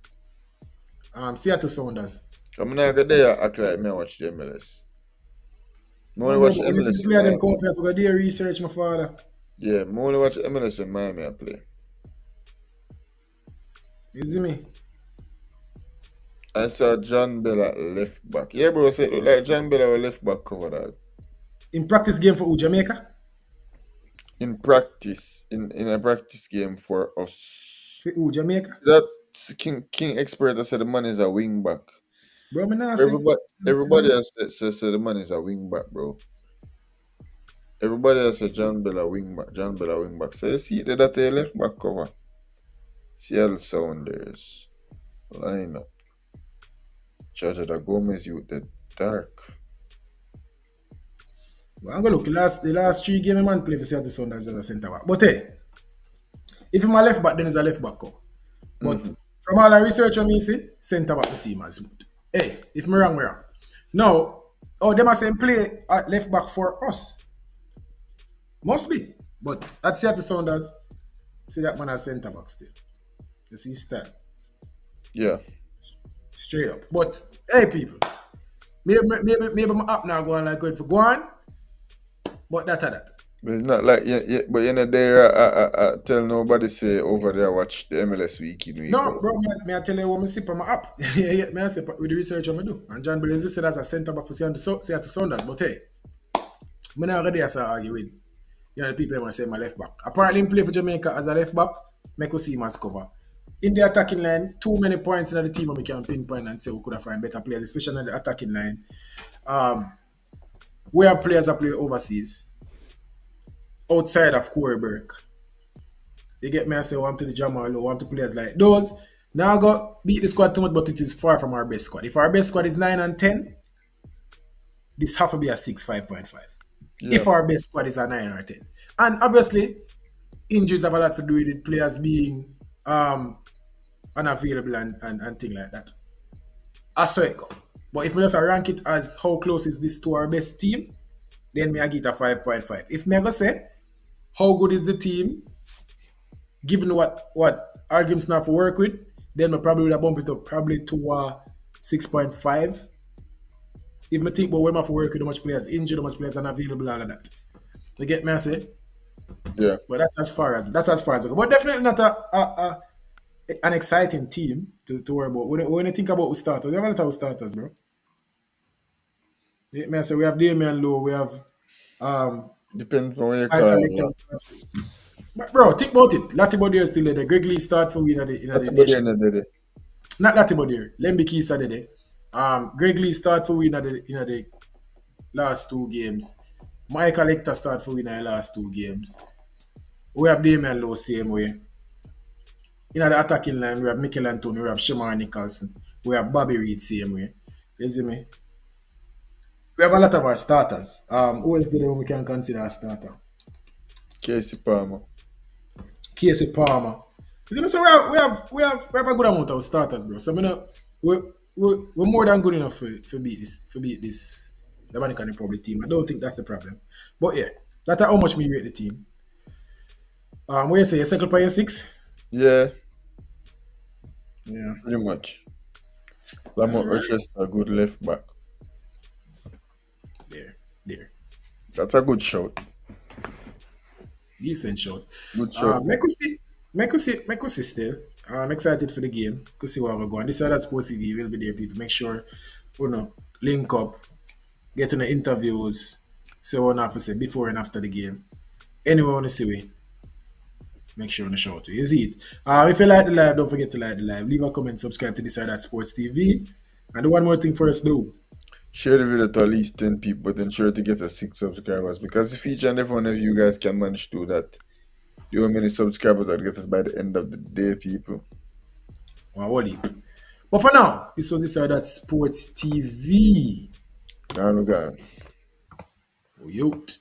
Seattle Sounders. I'm not gonna there act like me I watch the MLS. Me No, only bro, watch but the when you see the MLS when player, them Miami. come up here for go do research, my father. Yeah, me only watch the MLS when Miami I play. You see me? I saw John Bell at left back. Yeah, bro, say it look like John Bell a left back cover that. In practice game for who? Jamaica? In practice, in a practice game for us. For who? Jamaica? That King Expert I said the man is a wing back. Bro, me nah say. Everybody else said the man is a wing back, bro. Everybody else said John Bell a wing back. John Bell a wing back. So you see that a left back cover. Seattle Sounders. Line up. Charge the Gomez youth the dark. Well, I'm gonna look. The last three games, man play for Seattle Sounders as a centre back. But hey, if I'm a left back, then he's a left back. Go. But Mm-hmm. from all the research on me, see, centre back, we see him as smooth. Hey, if me wrong, me wrong. Now, oh, they must say play at left back for us. Must be. But at Seattle Sounders, see that man as centre back still. You see his style. Yeah. Straight up. But hey, people, maybe my app now going like good for go on, but that. But it's not like but you're not there tell nobody say over there watch the MLS week in week No, out. bro, may I tell you what I see from my app? Yeah, may I say with the research I do. And John Bill is listed as a centre back for Seattle Sounders, but hey, I'm not already as I argue with. You know, the people might say my left back. Apparently, he play for Jamaica as a left back. Make us see him as cover. In the attacking line, too many points in the team we can pinpoint and say we could have find better players, especially in the attacking line. Um, we have players that play overseas, outside of Corey Burke. They get me and say, want to the Jamal, want to players like those. Now I got beat the squad too much, but it is far from our best squad. If our best squad is 9 and 10, this have to be a 6, 5.5. Yeah. If our best squad is a 9 or 10. And obviously, injuries have a lot to do with it, players being unavailable and things like that. I saw it go. But if we just rank it as how close is this to our best team, then me I get a 5.5. If me ever say how good is the team, given what Hallgrimsson have to work with, then I probably would have bumped it up probably to 6.5. If I think about where I have to work with, how much players injured, how much players unavailable, all of that. You get me I say? Yeah. But that's as far as we go. But definitely not an exciting team to worry about. When you think about starters, we have a lot of starters, bro. You get me I say we have Damian Lowe, we have Depends on where you call Michael it. Lecter. But bro, think about it. Latibody is still there. Greg Lee start for we in the That's about the end nations. of the day. Not Latibody. Lemby Key started there. Greg Lee start for we in the last two games. Michael Lecter start for we in the last two games. We have Damian Lowe same way. In the attacking line, we have Mikel Antonio, we have Shamar Nicholson, we have Bobby Reed same way. You see me? We have a lot of our starters. Who else do we can consider a starter? Casey Palmer. Casey Palmer. You see me? So we have a good amount of starters, bro. So we're more than good enough for beat this Dominican Republic team. I don't think that's the problem. But yeah, that's how much me rate the team. What you say? You second by your 6? Yeah, Yeah. pretty much. All Lamont right. Rochester, a good left back. There. That's a good shout. Decent shot. Good shout. Make us see still. I'm excited for the game. Could see where we're going. This other sports TV will be there, people. Make sure link up, get on the interviews, see what I have to say before and after the game. Anyone want to see me, make sure on the show to you. See it. If you like the live, don't forget to like the live. Leave a comment, subscribe to this other sports TV. And do one more thing for us, do. Share the video to at least 10 people, but ensure to get us 6 subscribers. Because if each and every one of you guys can manage to do that, you know how many subscribers that get us by the end of the day, people. One heap. But for now, this was this other sports TV. Now, God. Youth.